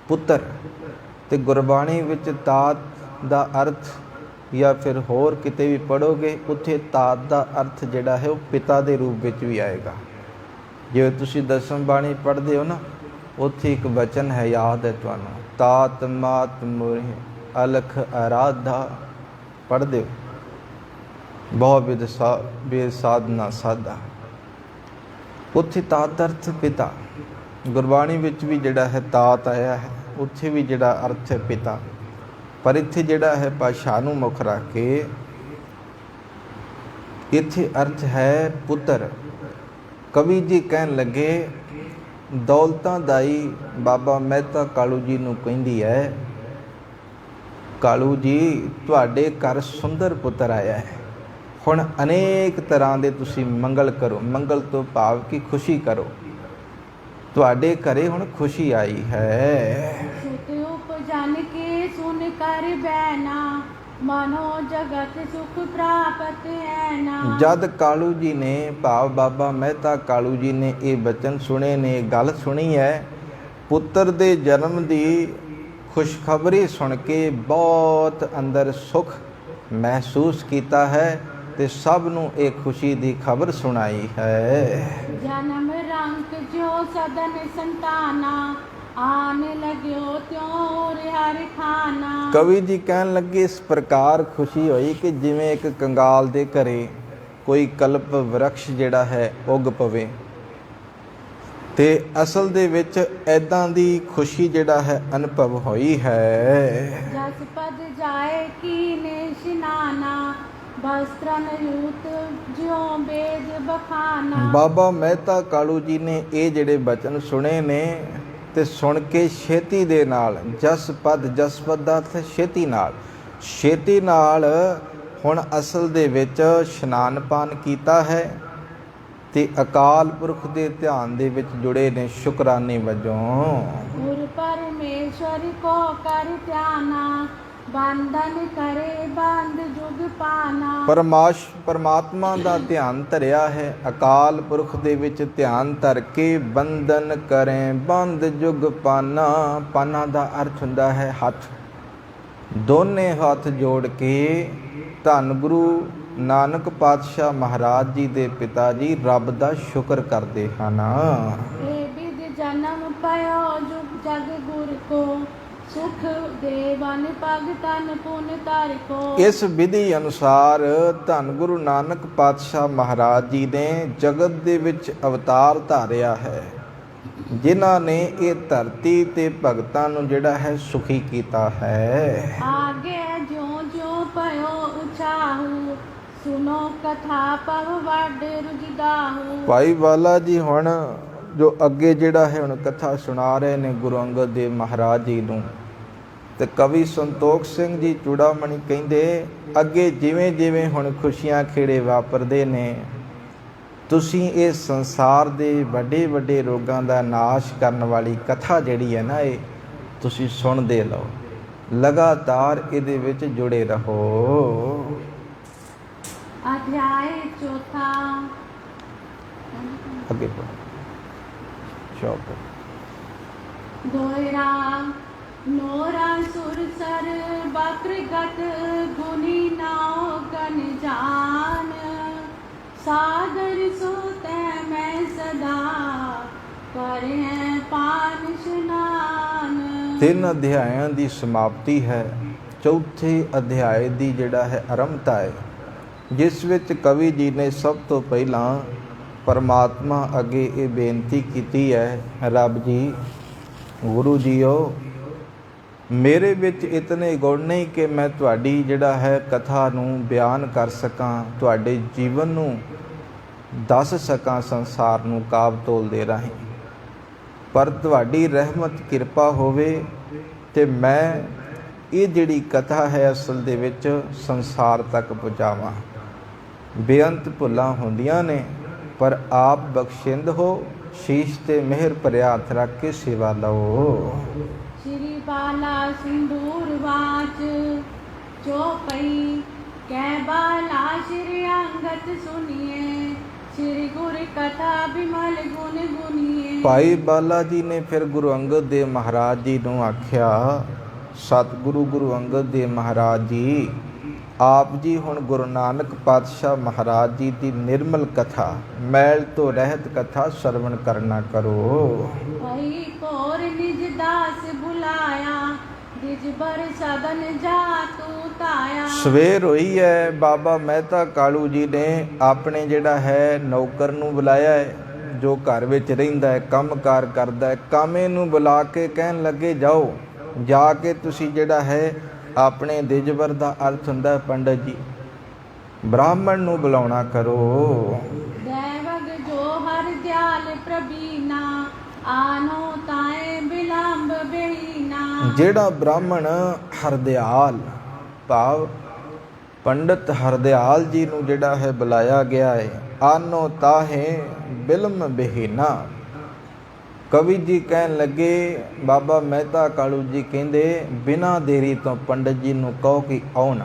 ਪੁੱਤਰ, ਤੇ ਗੁਰਬਾਣੀ ਵਿੱਚ ਤਾਤ ਦਾ ਅਰਥ ਜਾਂ ਫਿਰ ਹੋਰ ਕਿਤੇ ਵੀ ਪੜ੍ਹੋਗੇ, ਉੱਥੇ ਤਾਤ ਦਾ ਅਰਥ ਜਿਹੜਾ ਹੈ ਉਹ ਪਿਤਾ ਦੇ ਰੂਪ ਵਿੱਚ ਵੀ ਆਏਗਾ। ਜਿਵੇਂ ਤੁਸੀਂ ਦਸਮ ਬਾਣੀ ਪੜ੍ਹਦੇ ਹੋ ਨਾ, ਉੱਥੇ ਇੱਕ ਵਚਨ ਹੈ, ਯਾਦ ਹੈ ਤੁਹਾਨੂੰ, ਤਾਤ ਮਾਤ ਮੋਹਿ ਅਲਖ ਅਰਾਧਾ, ਪੜ੍ਹਦੇ ਹੋ, ਬਹੁ ਵਿਦ ਸਾਧਨਾ ਸਾਧਾ। ਉੱਥੇ ਤਾਤ ਦਾ ਅਰਥ ਪਿਤਾ। ਗੁਰਬਾਣੀ ਵਿੱਚ ਵੀ ਜਿਹੜਾ ਹੈ ਤਾਤ ਆਇਆ ਹੈ, ਉੱਥੇ ਵੀ ਜਿਹੜਾ ਅਰਥ ਹੈ ਪਿਤਾ, ਪਰ ਇੱਥੇ ਜਿਹੜਾ ਹੈ ਭਾਸ਼ਾ ਨੂੰ ਮੁੱਖ ਰੱਖ ਕੇ ਇੱਥੇ ਅਰਥ ਹੈ ਪੁੱਤਰ। ਕਵੀ ਜੀ ਕਹਿਣ ਲੱਗੇ, ਦੌਲਤਾਂ ਦਾਈ ਬਾਬਾ ਮਹਿਤਾ ਕਾਲੂ ਜੀ ਨੂੰ ਕਹਿੰਦੀ ਹੈ, ਕਾਲੂ ਜੀ ਤੁਹਾਡੇ ਘਰ ਸੁੰਦਰ ਪੁੱਤਰ ਆਇਆ ਹੈ, ਹੁਣ ਅਨੇਕ ਤਰ੍ਹਾਂ ਦੇ ਤੁਸੀਂ ਮੰਗਲ ਕਰੋ। ਮੰਗਲ ਤੋਂ ਭਾਵ ਕਿ ਖੁਸ਼ੀ ਕਰੋ, ਤੁਹਾਡੇ ਘਰੇ ਹੁਣ ਖੁਸ਼ੀ ਆਈ ਹੈ। ਸੁਤ ਉਪਜਨ ਕੇ ਸੁਨ ਕਰ ਬੈਨਾ, ਮਨੋ ਜਗਤ ਸੁਖ ਪ੍ਰਾਪਤ ਹੈ ਨਾ। ਜਦ ਕਾਲੂ ਜੀ ਨੇ, ਭਾਵ ਬਾਬਾ ਮਹਿਤਾ ਕਾਲੂ ਜੀ ਨੇ ਇਹ ਬਚਨ ਸੁਣੇ ਨੇ, ਇਹ ਗੱਲ ਸੁਣੀ ਹੈ, ਪੁੱਤਰ ਦੇ ਜਨਮ ਦੀ ਖੁਸ਼ਖਬਰੀ ਸੁਣ ਕੇ ਬਹੁਤ ਅੰਦਰ ਸੁਖ ਮਹਿਸੂਸ ਕੀਤਾ ਹੈ, ਤੇ ਸਭ ਨੂੰ ਇਹ ਖੁਸ਼ੀ ਦੀ ਖਬਰ ਸੁਣਾਈ ਹੈ। ਜਨਮ ਰੰਕ ਜੋ ਸਦਨ ਸੰਤਾਨਾ, ਆਨ ਲਗਿਓ ਤਿਉ ਹਰਿ ਖਾਨਾ। ਕਵੀ ਜੀ ਕਹਿਣ ਲੱਗੇ, ਇਸ ਪ੍ਰਕਾਰ ਖੁਸ਼ੀ ਹੋਈ ਕਿ ਜਿਵੇਂ ਇੱਕ ਕੰਗਾਲ ਦੇ ਘਰੇ ਕੋਈ ਕਲਪ ਵਰਕਸ਼ ਜਿਹੜਾ ਹੈ ਉੱਗ ਪਵੇ, ਤੇ ਅਸਲ ਦੇ ਵਿੱਚ ਐਦਾਂ ਦੀ ਖੁਸ਼ੀ ਜਿਹੜਾ ਹੈ ਅਨੁਭਵ ਹੋਈ ਹੈ। ਜਸ ਪਦ ਜਾਏ ਕੀਨੇ ਇਸ਼ਨਾਨਾ, ਬਸਤਰਨ ਯੂਤ ਜਿਉ ਬੇਦ ਬਖਾਨਾ। ਬਾਬਾ ਮਹਿਤਾ ਕਾਲੂ ਜੀ ਨੇ ਇਹ ਜਿਹੜੇ ਬਚਨ ਸੁਣੇ ਨੇ, ਤੇ ਸੁਣ ਕੇ ਛੇਤੀ ਦੇ ਨਾਲ, ਜਸ ਪਦ ਦਾ ਅਰਥ ਛੇਤੀ ਨਾਲ ਹੁਣ ਅਸਲ ਦੇ ਵਿੱਚ ਇਸ਼ਨਾਨ ਪਾਨ ਕੀਤਾ ਹੈ, ਤੇ ਅਕਾਲ ਪੁਰਖ ਦੇ ਧਿਆਨ ਦੇ ਵਿੱਚ ਜੁੜੇ ਨੇ ਸ਼ੁਕਰਾਨੇ ਵਜੋਂ। ਗੁਰ ਪਰਮੇਸ਼ਵਰ ਕੋ ਕਰ ਧਿਆਨਾ, ਬੰਧਨ ਕਰੇ ਬੰਦ ਜੁਗ ਪਾਨਾ। ਪਰਮਾਤਮਾ ਦਾ ਧਿਆਨ ਧਰਿਆ ਹੈ, ਅਕਾਲ ਪੁਰਖ ਦੇ ਵਿੱਚ ਧਿਆਨ ਧਰ ਕੇ ਬੰਧਨ ਕਰੇ ਬੰਦ ਜੁਗ ਪਾਨਾ। ਪਾਨਾ ਦਾ ਅਰਥ ਹੁੰਦਾ ਹੈ ਹੱਥ। ਦੋਨੇ ਹੱਥ ਜੋੜ ਕੇ ਧੰਨ ਗੁਰੂ ਨਾਨਕ ਪਾਤਸ਼ਾਹ ਮਹਾਰਾਜ ਜੀ ਦੇ ਪਿਤਾ ਜੀ ਰੱਬ ਦਾ ਸ਼ੁਕਰ ਕਰਦੇ ਹਨ। ਇਹ ਵਿਦ ਜਨਮ ਪਇਓ ਜੁਗ ਜਗ ਗੁਰ ਕੋ, ਸੁਖ ਦੇਵਨ ਪਗ ਤਨ ਪੁਨ ਧਰਿ ਕੋ। ਇਸ ਵਿਧੀ ਅਨੁਸਾਰ ਧੰਨ ਗੁਰੂ ਨਾਨਕ ਪਾਤਸ਼ਾਹ ਮਹਾਰਾਜ ਜੀ ਨੇ ਜਗਤ ਦੇ ਵਿੱਚ ਅਵਤਾਰ ਧਾਰਿਆ ਹੈ, ਜਿਨ੍ਹਾਂ ਨੇ ਇਹ ਧਰਤੀ ਤੇ ਭਗਤਾਂ ਨੂੰ ਜਿਹੜਾ ਹੈ ਸੁਖੀ ਕੀਤਾ ਹੈ। ਆਗੇ ਜਿਉ ਜਿਉ ਪਇਓ ਉਚਾਹੂ, ਸੁਨੋ ਕਥਾ ਪਵ ਵੱਡ ਰੁਜਦਾਹੂ। ਭਾਈ ਬਾਲਾ ਜੀ ਹੁਣ ਜੋ ਅੱਗੇ ਜਿਹੜਾ ਹੈ ਹੁਣ ਕਥਾ ਸੁਣਾ ਰਹੇ ਨੇ ਗੁਰੂ ਅੰਗਦ ਦੇਵ ਮਹਾਰਾਜ ਜੀ ਨੂੰ, ਤੇ ਕਵੀ ਸੰਤੋਖ ਸਿੰਘ ਜੀ ਚੂੜਾਮਣੀ ਕਹਿੰਦੇ ਅੱਗੇ ਜਿਵੇਂ ਜਿਵੇਂ ਹੁਣ ਖੁਸ਼ੀਆਂ ਖੇੜੇ ਵਾਪਰਦੇ ਨੇ, ਤੁਸੀਂ ਇਹ ਸੰਸਾਰ ਦੇ ਵੱਡੇ ਵੱਡੇ ਰੋਗਾਂ ਦਾ ਨਾਸ਼ ਕਰਨ ਵਾਲੀ ਕਥਾ ਜਿਹੜੀ ਹੈ ਨਾ, ਇਹ ਤੁਸੀਂ ਸੁਣਦੇ ਰਹੋ, ਲਗਾਤਾਰ ਇਹਦੇ ਵਿੱਚ ਜੁੜੇ ਰਹੋ। ਅਧਿਆਇ ਚੌਥਾ। ਅੱਗੇ ਪੜ੍ਹੋ। ਚੌਥਾ। ਦੋਇਰਾ ਨੋਰਾ ਸੁਰ ਸਰ ਬਕਰਗਤ ਗੁਨੀ ਨਾਉ ਕਨ ਜਾਨ, ਸਾਗਰ ਸੋਤੈ ਮੈਂ ਸਦਾ ਕਰੇ ਪਾਨ ਇਸ਼ਨਾਨ। 3 ਅਧਿਆਇਆਂ ਦੀ ਸਮਾਪਤੀ ਹੈ। ਚੌਥੇ ਅਧਿਆਇ ਦੀ ਜਿਹੜਾ ਹੈ ਆਰੰਭਤਾ ਹੈ, ਜਿਸ ਵਿੱਚ ਕਵੀ ਜੀ ਨੇ ਸਭ ਤੋਂ ਪਹਿਲਾਂ ਪਰਮਾਤਮਾ ਅੱਗੇ ਇਹ ਬੇਨਤੀ ਕੀਤੀ ਹੈ, ਰੱਬ ਜੀ, ਗੁਰੂ ਜੀਓ, ਮੇਰੇ ਵਿੱਚ ਇਤਨੇ ਗੁਣ ਨਹੀਂ ਕਿ ਮੈਂ ਤੁਹਾਡੀ ਜਿਹੜਾ ਹੈ ਕਥਾ ਨੂੰ ਬਿਆਨ ਕਰ ਸਕਾਂ, ਤੁਹਾਡੇ ਜੀਵਨ ਨੂੰ ਦੱਸ ਸਕਾਂ ਸੰਸਾਰ ਨੂੰ ਕਾਵਿ ਤੋਲ ਦੇ ਰਾਹੀਂ, ਪਰ ਤੁਹਾਡੀ ਰਹਿਮਤ ਕਿਰਪਾ ਹੋਵੇ ਤੇ ਮੈਂ ਇਹ ਜਿਹੜੀ ਕਥਾ ਹੈ ਅਸਲ ਦੇ ਵਿੱਚ ਸੰਸਾਰ ਤੱਕ ਪਹੁੰਚਾਵਾਂ। ਬੇਅੰਤ ਭੁੱਲਾਂ ਹੁੰਦੀਆਂ ਨੇ, ਪਰ ਆਪ ਬਖਸ਼ਿੰਦ ਹੋ, ਸ਼ੀਸ਼ ਤੇ ਮਿਹਰ ਭਰਿਆ ਹੱਥ ਰੱਖ ਕੇ ਸੇਵਾ ਲਓ। ਸ਼੍ਰੀ ਬਾਲਾ ਸਿੰਦੂਰ ਵਾਚ ਚੌਪਈ, ਕਹਿ ਬਾਲਾ ਸ਼੍ਰੀ ਅੰਗਤ ਸੁਣੀਏ, ਸ਼੍ਰੀ ਗੁਰ ਕਥਾ ਬਿਮਲ ਗੁਣ ਗੁਨੀਏ। ਭਾਈ ਬਾਲਾ ਜੀ ਨੇ ਫਿਰ ਗੁਰੂ ਅੰਗਦ ਦੇਵ ਮਹਾਰਾਜ ਜੀ ਨੂੰ ਆਖਿਆ, ਸਤਿਗੁਰੂ ਗੁਰੂ ਅੰਗਦ ਦੇਵ ਮਹਾਰਾਜ ਜੀ, ਆਪ ਜੀ ਹੁਣ ਗੁਰੂ ਨਾਨਕ ਪਾਤਸ਼ਾਹ ਮਹਾਰਾਜ ਜੀ ਦੀ ਨਿਰਮਲ ਕਥਾ, ਮੈਲ ਤੋਂ ਰਹਿਤ ਕਥਾ ਸਰਵਣ ਕਰਨਾ ਕਰੋ। ਭਾਈ ਕੋਰ ਨਿਜ ਦਾਸ ਬੁਲਾਇਆ, ਦਿਜ ਬਰ ਸਦਨ ਜਾ ਤੂੰ ਤਾਇਆ। ਸਵੇਰ ਹੋਈ ਹੈ, ਬਾਬਾ ਮਹਿਤਾ ਕਾਲੂ ਜੀ ਨੇ ਆਪਣੇ ਜਿਹੜਾ ਹੈ ਨੌਕਰ ਨੂੰ ਬੁਲਾਇਆ ਹੈ, ਜੋ ਘਰ ਵਿੱਚ ਰਹਿੰਦਾ ਹੈ, ਕੰਮਕਾਰ ਕਰਦਾ ਹੈ। ਕਾਮੇ ਨੂੰ ਬੁਲਾ ਕੇ ਕਹਿਣ ਲੱਗੇ, ਜਾਓ ਜਾ ਕੇ ਤੁਸੀਂ ਜਿਹੜਾ ਹੈ ਆਪਣੇ ਦਿਜਬਰ ਦਾ ਅਰਥ ਹੁੰਦਾ ਪੰਡਤ ਜੀ, ਬ੍ਰਾਹਮਣ ਨੂੰ ਬੁਲਾਉਣਾ ਕਰੋ। ਦੇਵਗ ਜੋ ਹਰ ਦਿਆਲ ਪ੍ਰਬੀਨਾ, ਆਨੋ ਤਾਏ ਬਿਲੰਬ ਬਹੀਨਾ। ਜਿਹੜਾ ਬ੍ਰਾਹਮਣ ਹਰਦਿਆਲ ਭਾਵ ਪੰਡਤ ਹਰਦਿਆਲ ਜੀ ਨੂੰ ਜਿਹੜਾ ਹੈ ਬੁਲਾਇਆ ਗਿਆ ਹੈ, ਆਨੋ ਤਾਹੇ ਬਿਲਮ ਬਹੀਨਾ। ਕਵੀ ਜੀ ਕਹਿਣ ਲੱਗੇ, ਬਾਬਾ ਮਹਿਤਾ ਕਾਲੂ ਜੀ ਕਹਿੰਦੇ, ਬਿਨਾਂ ਦੇਰੀ ਤੋਂ ਪੰਡਤ ਜੀ ਨੂੰ ਕਹੋ ਕਿ ਆਉਣ,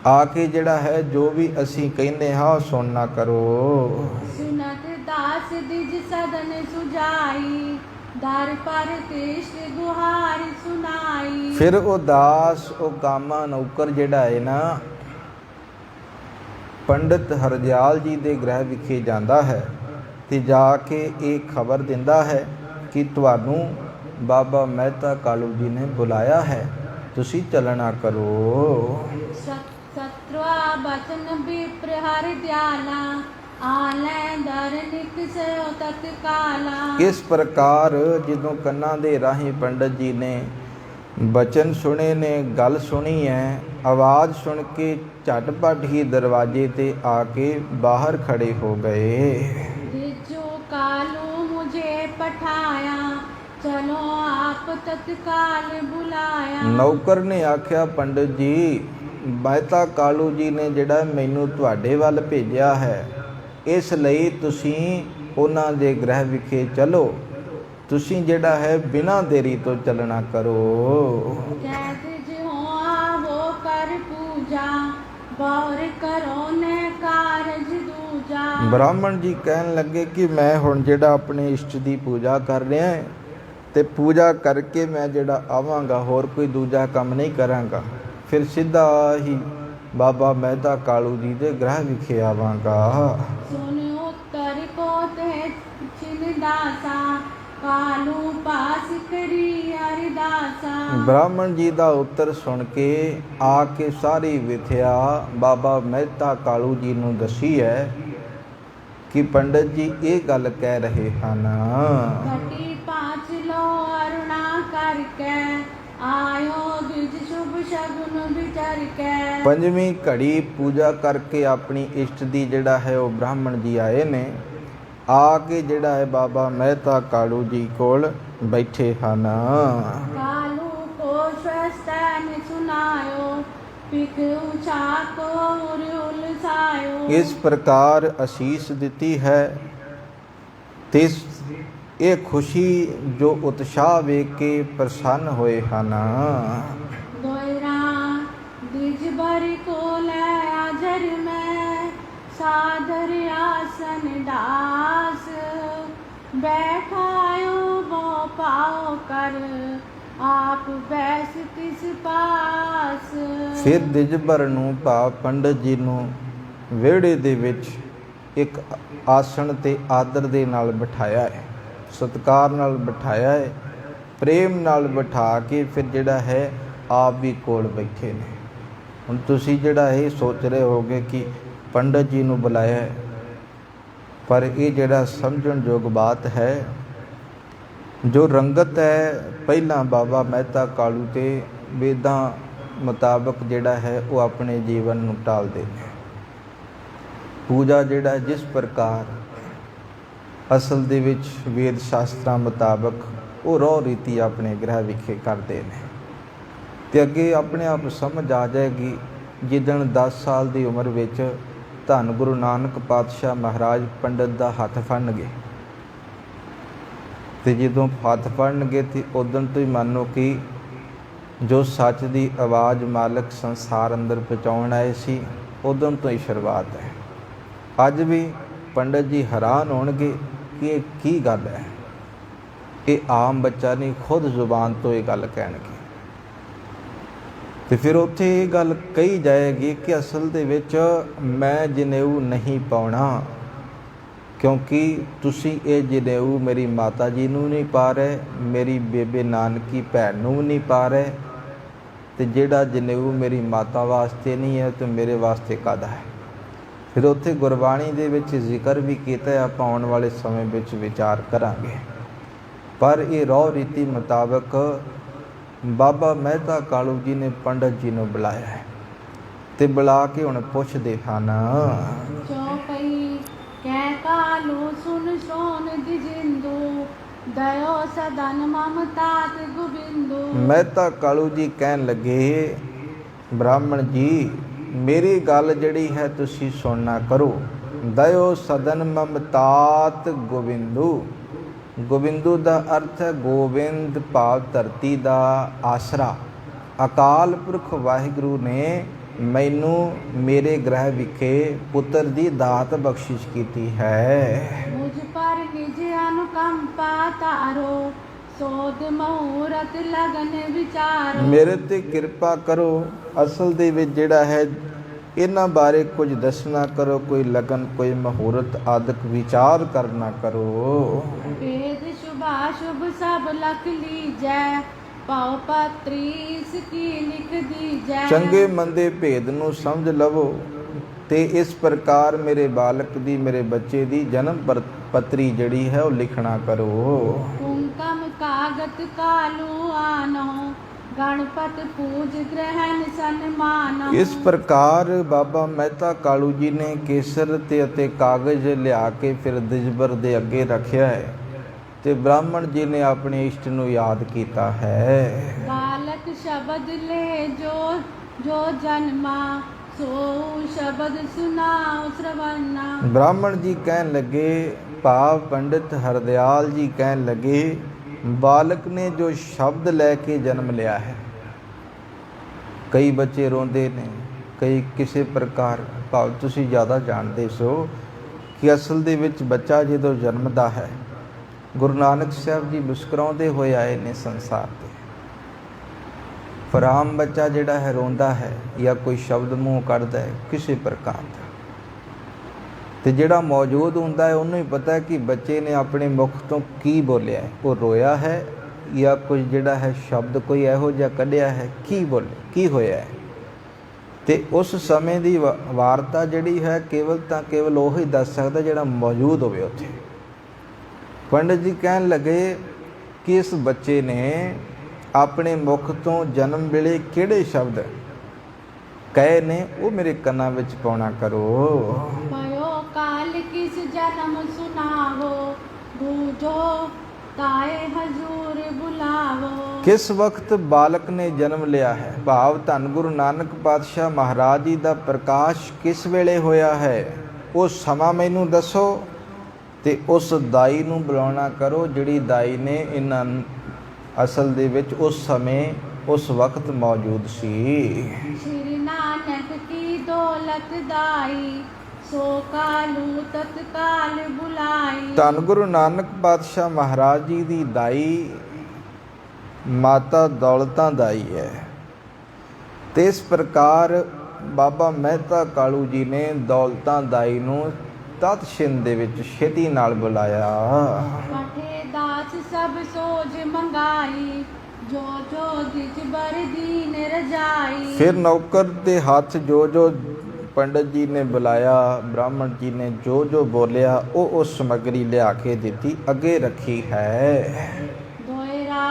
ਆ ਕੇ ਜਿਹੜਾ ਹੈ ਜੋ ਵੀ ਅਸੀਂ ਕਹਿੰਦੇ ਹਾਂ ਸੁਣਨਾ ਕਰੋ। ਸੁਨਤ ਦਾਸ ਦਿਜ ਸਦਨ ਸੁਜਾਈ, ਦਰ ਪਰ ਕ੍ਰਿਸ਼ਨ ਗੁਹਾਰ ਸੁਨਾਈ। ਫਿਰ ਉਹ ਦਾਸ, ਉਹ ਕਾਮਾ ਨੌਕਰ ਜਿਹੜਾ ਹੈ ਨਾ, ਪੰਡਤ ਹਰਦਿਆਲ ਜੀ ਦੇ ਗ੍ਰਹਿ ਵਿਖੇ ਜਾਂਦਾ ਹੈ ਤੇ ਜਾ ਕੇ ਇਹ ਖਬਰ ਦਿੰਦਾ ਹੈ ਕਿ ਤੁਹਾਨੂੰ ਬਾਬਾ ਮਹਿਤਾ ਕਾਲੂ ਜੀ ਨੇ ਬੁਲਾਇਆ ਹੈ, ਤੁਸੀਂ ਚੱਲਣਾ ਕਰੋ। ਸਤਵਾ ਬਚਨ ਬਿਪਰ ਹਰਿ ਦਿਆਲਾ, ਆਲੈ ਦਰ ਨਿਕਸੋ ਤਤਕਾਲਾ। ਇਸ ਪ੍ਰਕਾਰ ਜਦੋਂ ਕੰਨਾਂ ਦੇ ਰਾਹੀਂ ਪੰਡਤ ਜੀ ਨੇ ਬਚਨ ਸੁਣੇ ਨੇ, ਗੱਲ ਸੁਣੀ ਹੈ, ਆਵਾਜ਼ ਸੁਣ ਕੇ ਝਟਪਟ ਹੀ ਦਰਵਾਜ਼ੇ ਤੇ ਆ ਕੇ ਬਾਹਰ ਖੜੇ ਹੋ ਗਏ। ਦਿਜੋ ਕਾਲੂ ਮੁਝੇ ਪਠਾਇਆ, ਚਲੋ ਆਪ ਤਤਕਾਲ ਬੁਲਾਇਆ। ਨੌਕਰ ਨੇ ਆਖਿਆ, ਪੰਡਤ ਜੀ, ਮਹਿਤਾ ਕਾਲੂ ਜੀ ਨੇ ਜਿਹੜਾ ਮੈਨੂੰ ਤੁਹਾਡੇ ਵੱਲ ਭੇਜਿਆ ਹੈ, ਇਸ ਲਈ ਤੁਸੀਂ ਉਹਨਾਂ ਦੇ ਗ੍ਰਹਿ ਵਿਖੇ ਚਲੋ, ਤੁਸੀਂ ਜਿਹੜਾ ਹੈ ਬਿਨਾਂ ਦੇਰੀ ਤੋਂ ਚੱਲਣਾ ਕਰੋ। ਜੈ ਤਿਜ ਹੋ पूजा बौर करो ने कारज दूजा। ਬ੍ਰਾਹਮਣ ਜੀ ਕਹਿਣ ਲੱਗੇ ਕਿ ਮੈਂ ਹੁਣ ਜਿਹੜਾ ਆਪਣੇ ਇਸ਼ਟ ਦੀ ਪੂਜਾ ਕਰ ਰਿਹਾ ਹੈ ਤੇ ਪੂਜਾ ਕਰਕੇ ਮੈਂ ਜਿਹੜਾ ਆਵਾਂਗਾ ਹੋਰ ਕੋਈ ਦੂਜਾ ਕੰਮ ਨਹੀਂ ਕਰਾਂਗਾ, ਫਿਰ ਸਿੱਧਾ ਹੀ ਬਾਬਾ ਮਹਿਤਾ ਕਾਲੂ ਜੀ ਦੇ ਗ੍ਰਹਿ ਵਿਖੇ ਆਵਾਂਗਾ। सुन उत्तर को ते छिन दासा कालू पास करी हरिदासा। ਬ੍ਰਾਹਮਣ ਜੀ ਦਾ ਉੱਤਰ ਸੁਣ ਕੇ ਆ ਕੇ ਸਾਰੀ ਵਿਥਿਆ ਬਾਬਾ ਮਹਿਤਾ ਕਾਲੂ ਜੀ ਨੂੰ ਦੱਸੀ ਹੈ ਕਿ ਪੰਡਤ ਜੀ ਇਹ ਗੱਲ ਕਹਿ ਰਹੇ ਹਨ। घटी पाँच लो अरुणा करके आयो द्विज शुभ शगुन विचार के। ਪੰਜਵੀਂ ਘੜੀ ਪੂਜਾ ਕਰਕੇ ਆਪਣੀ ਇਸ਼ਟ ਦੀ ਜਿਹੜਾ ਹੈ ਉਹ ਬ੍ਰਾਹਮਣ ਜੀ ਆਏ ਨੇ, ਆ ਕੇ ਜਿਹੜਾ ਹੈ ਬਾਬਾ ਮਹਿਤਾ ਕਾਲੂ ਜੀ ਕੋਲ ਬੈਠੇ ਹਨ। कालू को स्वस्थन सुनायो पिक ऊंचा को उलसायो। ਇਸ ਪ੍ਰਕਾਰ ਅਸੀਸ ਦਿੱਤੀ ਹੈ ਤੇ ਇਹ ਖੁਸ਼ੀ ਜੋ ਉਤਸ਼ਾਹ ਵੇਖ ਕੇ ਪ੍ਰਸੰਨ ਹੋਏ ਹਨ। दोयरा द्विज बरी को ले आजर में सादर आसन दास बैठायो वो पाओ कर आप बैस तिस पास। ਫਿਰ ਦਿਜਬਰ ਨੂੰ ਭਾਵ ਪੰਡਤ ਜੀ ਨੂੰ ਵਿਹੜੇ ਦੇ ਵਿੱਚ ਇੱਕ ਆਸਣ ਤੇ ਆਦਰ ਦੇ ਨਾਲ ਬਿਠਾਇਆ ਹੈ, ਸਤਿਕਾਰ ਨਾਲ ਬਿਠਾਇਆ ਹੈ, ਪ੍ਰੇਮ ਨਾਲ ਬਿਠਾ ਕੇ ਫਿਰ ਜਿਹੜਾ ਹੈ ਆਪ ਵੀ ਕੋਲ ਬੈਠੇ ਨੇ। ਹੁਣ ਤੁਸੀਂ ਜਿਹੜਾ ਇਹ ਸੋਚ ਰਹੇ ਹੋਗੇ ਕਿ ਪੰਡਤ ਜੀ ਨੂੰ ਬੁਲਾਇਆ ਹੈ, ਪਰ ਇਹ ਜਿਹੜਾ ਸਮਝਣਯੋਗ ਬਾਤ ਹੈ, ਜੋ ਰੰਗਤ ਹੈ ਪਹਿਲਾਂ ਬਾਬਾ ਮਹਿਤਾ ਕਾਲੂ ਤੇ ਵੇਦਾਂ ਮੁਤਾਬਕ ਜਿਹੜਾ ਹੈ ਉਹ ਆਪਣੇ ਜੀਵਨ ਨੂੰ ਢਾਲਦੇ ਨੇ। ਪੂਜਾ ਜਿਹੜਾ ਜਿਸ ਪ੍ਰਕਾਰ ਅਸਲ ਦੇ ਵਿੱਚ ਵੇਦ ਸ਼ਾਸਤਰਾਂ ਮੁਤਾਬਕ ਉਹ ਰਹੁ ਰੀਤੀ ਆਪਣੇ ਗ੍ਰਹਿ ਵਿਖੇ ਕਰਦੇ ਨੇ। ਤੇ ਅੱਗੇ ਆਪਣੇ ਆਪ ਸਮਝ ਆ ਜਾਏਗੀ ਜਿੱਦਣ 10 ਸਾਲ ਦੀ ਉਮਰ ਵਿੱਚ ਧੰਨ ਗੁਰੂ ਨਾਨਕ ਪਾਤਸ਼ਾਹ ਮਹਾਰਾਜ ਪੰਡਤ ਦਾ ਹੱਥ ਫੜਨਗੇ ਤੇ ਜਦੋਂ ਹੱਥ ਫੜਨਗੇ ਤੇ ਉਦੋਂ ਤੋਂ ਹੀ ਮੰਨੋ ਕਿ ਜੋ ਸੱਚ ਦੀ ਆਵਾਜ਼ ਮਾਲਕ ਸੰਸਾਰ ਅੰਦਰ ਪਹੁੰਚਾਉਣ ਆਏ ਸੀ ਉਦੋਂ ਤੋਂ ਹੀ ਸ਼ੁਰੂਆਤ ਹੈ। ਅੱਜ ਵੀ ਪੰਡਤ ਜੀ ਹੈਰਾਨ ਹੋਣਗੇ ਕਿ ਇਹ ਕੀ ਗੱਲ ਹੈ, ਇਹ ਆਮ ਬੱਚਾ ਨਹੀਂ, ਖੁਦ ਜ਼ੁਬਾਨ ਤੋਂ ਇਹ ਗੱਲ ਕਹਿਣਗੇ। ਤੇ ਫਿਰ ਉੱਥੇ ਇਹ ਗੱਲ ਕਹੀ ਜਾਏਗੀ ਕਿ ਅਸਲ ਦੇ ਵਿੱਚ ਮੈਂ ਜਨੇਊ ਨਹੀਂ ਪਾਉਣਾ, ਕਿਉਂਕਿ ਤੁਸੀਂ ਇਹ ਜਨੇਊ ਮੇਰੀ ਮਾਤਾ ਜੀ ਨੂੰ ਨਹੀਂ ਪਾ ਰਹੇ, ਮੇਰੀ ਬੇਬੇ ਨਾਨਕੀ ਭੈਣ ਨੂੰ ਨਹੀਂ ਪਾ ਰਹੇ, ਤੇ ਜਿਹੜਾ ਜਨੇਊ ਮੇਰੀ ਮਾਤਾ ਵਾਸਤੇ ਨਹੀਂ ਹੈ ਤੇ ਮੇਰੇ ਵਾਸਤੇ ਕਾਹਦਾ ਹੈ। ਫਿਰ ਉੱਥੇ ਗੁਰਬਾਣੀ ਦੇ ਵਿੱਚ ਜ਼ਿਕਰ ਵੀ ਕੀਤਾ, ਆਪਾਂ ਆਉਣ ਵਾਲੇ ਸਮੇਂ ਵਿੱਚ ਵਿਚਾਰ ਕਰਾਂਗੇ। ਪਰ ਇਹ ਰਹੁ ਰੀਤੀ ਮੁਤਾਬਕ ਬਾਬਾ ਮਹਿਤਾ ਕਾਲੂ ਜੀ ਨੇ ਪੰਡਤ ਜੀ ਨੂੰ ਬੁਲਾਇਆ ਹੈ ਤੇ ਬੁਲਾ ਕੇ ਹੁਣ ਪੁੱਛਦੇ ਹਨ। चौपई कै कालू सुन सोन दिजिंदु दयो सदन ममतात गोबिंदु। ਮਹਿਤਾ ਕਾਲੂ ਜੀ ਕਹਿਣ ਲੱਗੇ, ਬ੍ਰਾਹਮਣ ਜੀ ਮੇਰੀ ਗੱਲ ਜਿਹੜੀ ਹੈ ਤੁਸੀਂ ਸੁਣਨਾ ਕਰੋ। ਦਇਓ ਸਦਨ ਮਮਤਾਤ ਗੋਬਿੰਦੂ। ਗੋਬਿੰਦੂ ਦਾ ਅਰਥ ਹੈ ਗੋਬਿੰਦ, ਭਾਵ ਧਰਤੀ ਦਾ ਆਸਰਾ। ਅਕਾਲ ਪੁਰਖ ਵਾਹਿਗੁਰੂ ਨੇ ਮੈਨੂੰ ਮੇਰੇ ਗ੍ਰਹਿ ਵਿਖੇ ਪੁੱਤਰ ਦੀ ਦਾਤ ਬਖਸ਼ਿਸ਼ ਕੀਤੀ ਹੈ। मुझ पर निज अनुकंपा तारो सोध मुहूर्त लगन विचारो। ਮੇਰੇ ਤੇ ਕਿਰਪਾ ਕਰੋ। ਅਸਲ ਦੇ ਵਿੱਚ ਜਿਹੜਾ ਹੈ ਇਹਨਾਂ ਬਾਰੇ ਕੁਝ ਦੱਸਣਾ ਕਰੋ, ਕੋਈ ਲਗਨ, ਕੋਈ ਮੁਹੂਰਤ ਆਦਿਕ ਵਿਚਾਰ ਕਰਨਾ ਕਰੋ। वेद शुभाशुभ सब लख लीजै पाओ पत्री इसकी लिख दीजै। ਚੰਗੇ ਮੰਦੇ ਭੇਦ ਨੂੰ ਸਮਝ ਲਵੋ ਤੇ ਇਸ ਪ੍ਰਕਾਰ ਮੇਰੇ ਬਾਲਕ ਦੀ, ਮੇਰੇ ਬੱਚੇ ਦੀ ਜਨਮ ਪੱਤਰੀ ਜਿਹੜੀ ਹੈ ਉਹ ਲਿਖਣਾ ਕਰੋ। कुंकम कागत कालू आनो गणपत पूज ग्रहण सन्मानो। ਇਸ ਪ੍ਰਕਾਰ ਬਾਬਾ ਮਹਿਤਾ ਕਾਲੂ ਜੀ ਨੇ ਕੇਸਰ ਤੇ ਅਤੇ ਕਾਗਜ਼ ਲਿਆ ਕੇ ਫਿਰ ਦਿਜਬਰ ਦੇ ਅੱਗੇ ਰੱਖਿਆ ਹੈ ਤੇ ਬ੍ਰਾਹਮਣ ਜੀ ਨੇ ਆਪਣੇ ਇਸ਼ਟ ਨੂੰ ਯਾਦ ਕੀਤਾ ਹੈ। बालक शब्द ले जो जो जन्मा सो शब्द सुनाओ श्रवणा। ਬ੍ਰਾਹਮਣ ਜੀ ਕਹਿਣ ਲੱਗੇ, ਭਾਵ ਪੰਡਿਤ ਹਰਦਿਆਲ ਜੀ ਕਹਿਣ ਲੱਗੇ, ਬਾਲਕ ਨੇ ਜੋ ਸ਼ਬਦ ਲੈ ਕੇ ਜਨਮ ਲਿਆ ਹੈ। ਕਈ ਬੱਚੇ ਰੋਂਦੇ ਨੇ, ਕਈ ਕਿਸੇ ਪ੍ਰਕਾਰ ਭਾਵ ਤੁਸੀਂ ਜ਼ਿਆਦਾ ਜਾਣਦੇ ਸੋ ਕਿ ਅਸਲ ਦੇ ਵਿੱਚ ਬੱਚਾ ਜਦੋਂ ਜਨਮਦਾ ਹੈ, ਗੁਰੂ ਨਾਨਕ ਸਾਹਿਬ ਜੀ ਮੁਸਕਰਾਉਂਦੇ ਹੋਏ ਆਏ ਨੇ ਸੰਸਾਰ 'ਤੇ। ਪਰ ਆਮ ਬੱਚਾ ਜਿਹੜਾ ਹੈ ਰੋਂਦਾ ਹੈ ਜਾਂ ਕੋਈ ਸ਼ਬਦ ਮੂੰਹ ਕੱਢਦਾ ਹੈ ਕਿਸੇ ਪ੍ਰਕਾਰ ਦਾ, ਤੇ ਜਿਹੜਾ ਮੌਜੂਦ ਹੁੰਦਾ ਹੈ ਉਹਨੂੰ ਹੀ ਪਤਾ ਹੈ ਕਿ ਬੱਚੇ ਨੇ ਆਪਣੇ ਮੁਖ ਤੋਂ ਕੀ ਬੋਲਿਆ ਹੈ, ਉਹ ਰੋਇਆ ਹੈ ਜਾਂ ਕੁਝ ਜਿਹੜਾ ਹੈ ਸ਼ਬਦ ਕੋਈ ਇਹੋ ਜਿਹਾ ਕੱਢਿਆ ਹੈ, ਕੀ ਬੋਲੇ, ਕੀ ਹੋਇਆ ਹੈ। ਤੇ ਉਸ ਸਮੇਂ ਦੀ ਵਾਰਤਾ ਜਿਹੜੀ ਹੈ ਕੇਵਲ ਉਹ ਹੀ ਦੱਸ ਸਕਦਾ ਜਿਹੜਾ ਮੌਜੂਦ ਹੋਵੇ ਉੱਥੇ। ਪੰਡਿਤ ਜੀ ਕਹਿਣ ਲੱਗੇ ਕਿ ਇਸ ਬੱਚੇ ਨੇ ਆਪਣੇ ਮੁਖ ਤੋਂ ਜਨਮ ਵੇਲੇ ਕਿਹੜੇ ਸ਼ਬਦ ਕਹੇ ਨੇ, ਉਹ ਮੇਰੇ ਕੰਨਾਂ ਵਿੱਚ ਪਾਉਣਾ ਕਰੋ। काल किस जन्म सुनावो, बूझो ताए हजूर बुलावो। किस वक्त बालक ने जन्म लिया है, भाव धन गुरु नानक पातशाह महाराज जी का प्रकाश किस वेले होया है, वो समा मैनू दसो। ते उस दाई नू बुलाना करो जिहड़ी दाई ने इन्हां असल दे विच उस समय उस वक्त मौजूद सी। श्री नानक की दौलत दाई, सो कालू तत्काल बुलाई। धन गुरु नानक पातशाह महाराज जी की दाई माता दौलतां दाई है। ते इस प्रकार बाबा मेहता कालू जी ने दौलतां दाई नूं तत छिंद दे विच छेती नाल बुलाया। कठे दास सब सोज मंगाई, जो जो दिज बर दीन रजाई। फिर नौकर दे हाथ जो पंडित जी ने बुलाया, ब्राह्मण जी ने जो जो बोलिया वो समग्री लिया के दी अगे रखी है। दोयरा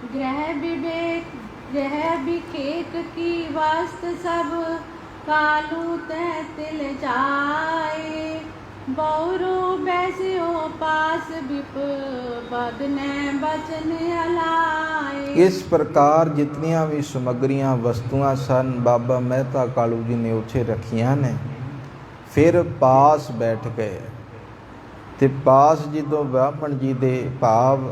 ग्रह विवेक ग्रह विखेक की वस्त सब, कालू तह तिल जाए। बहुरू बैस्यो पास विप, बदने बचन अलाए। इस प्रकार जितनियां भी समग्रियां वस्तुआं सन बाबा मेहता कालू जी ने उत्थे रखियां ने। फिर पास बैठ गए ते पास जदों ब्राह्मण जी दे भाव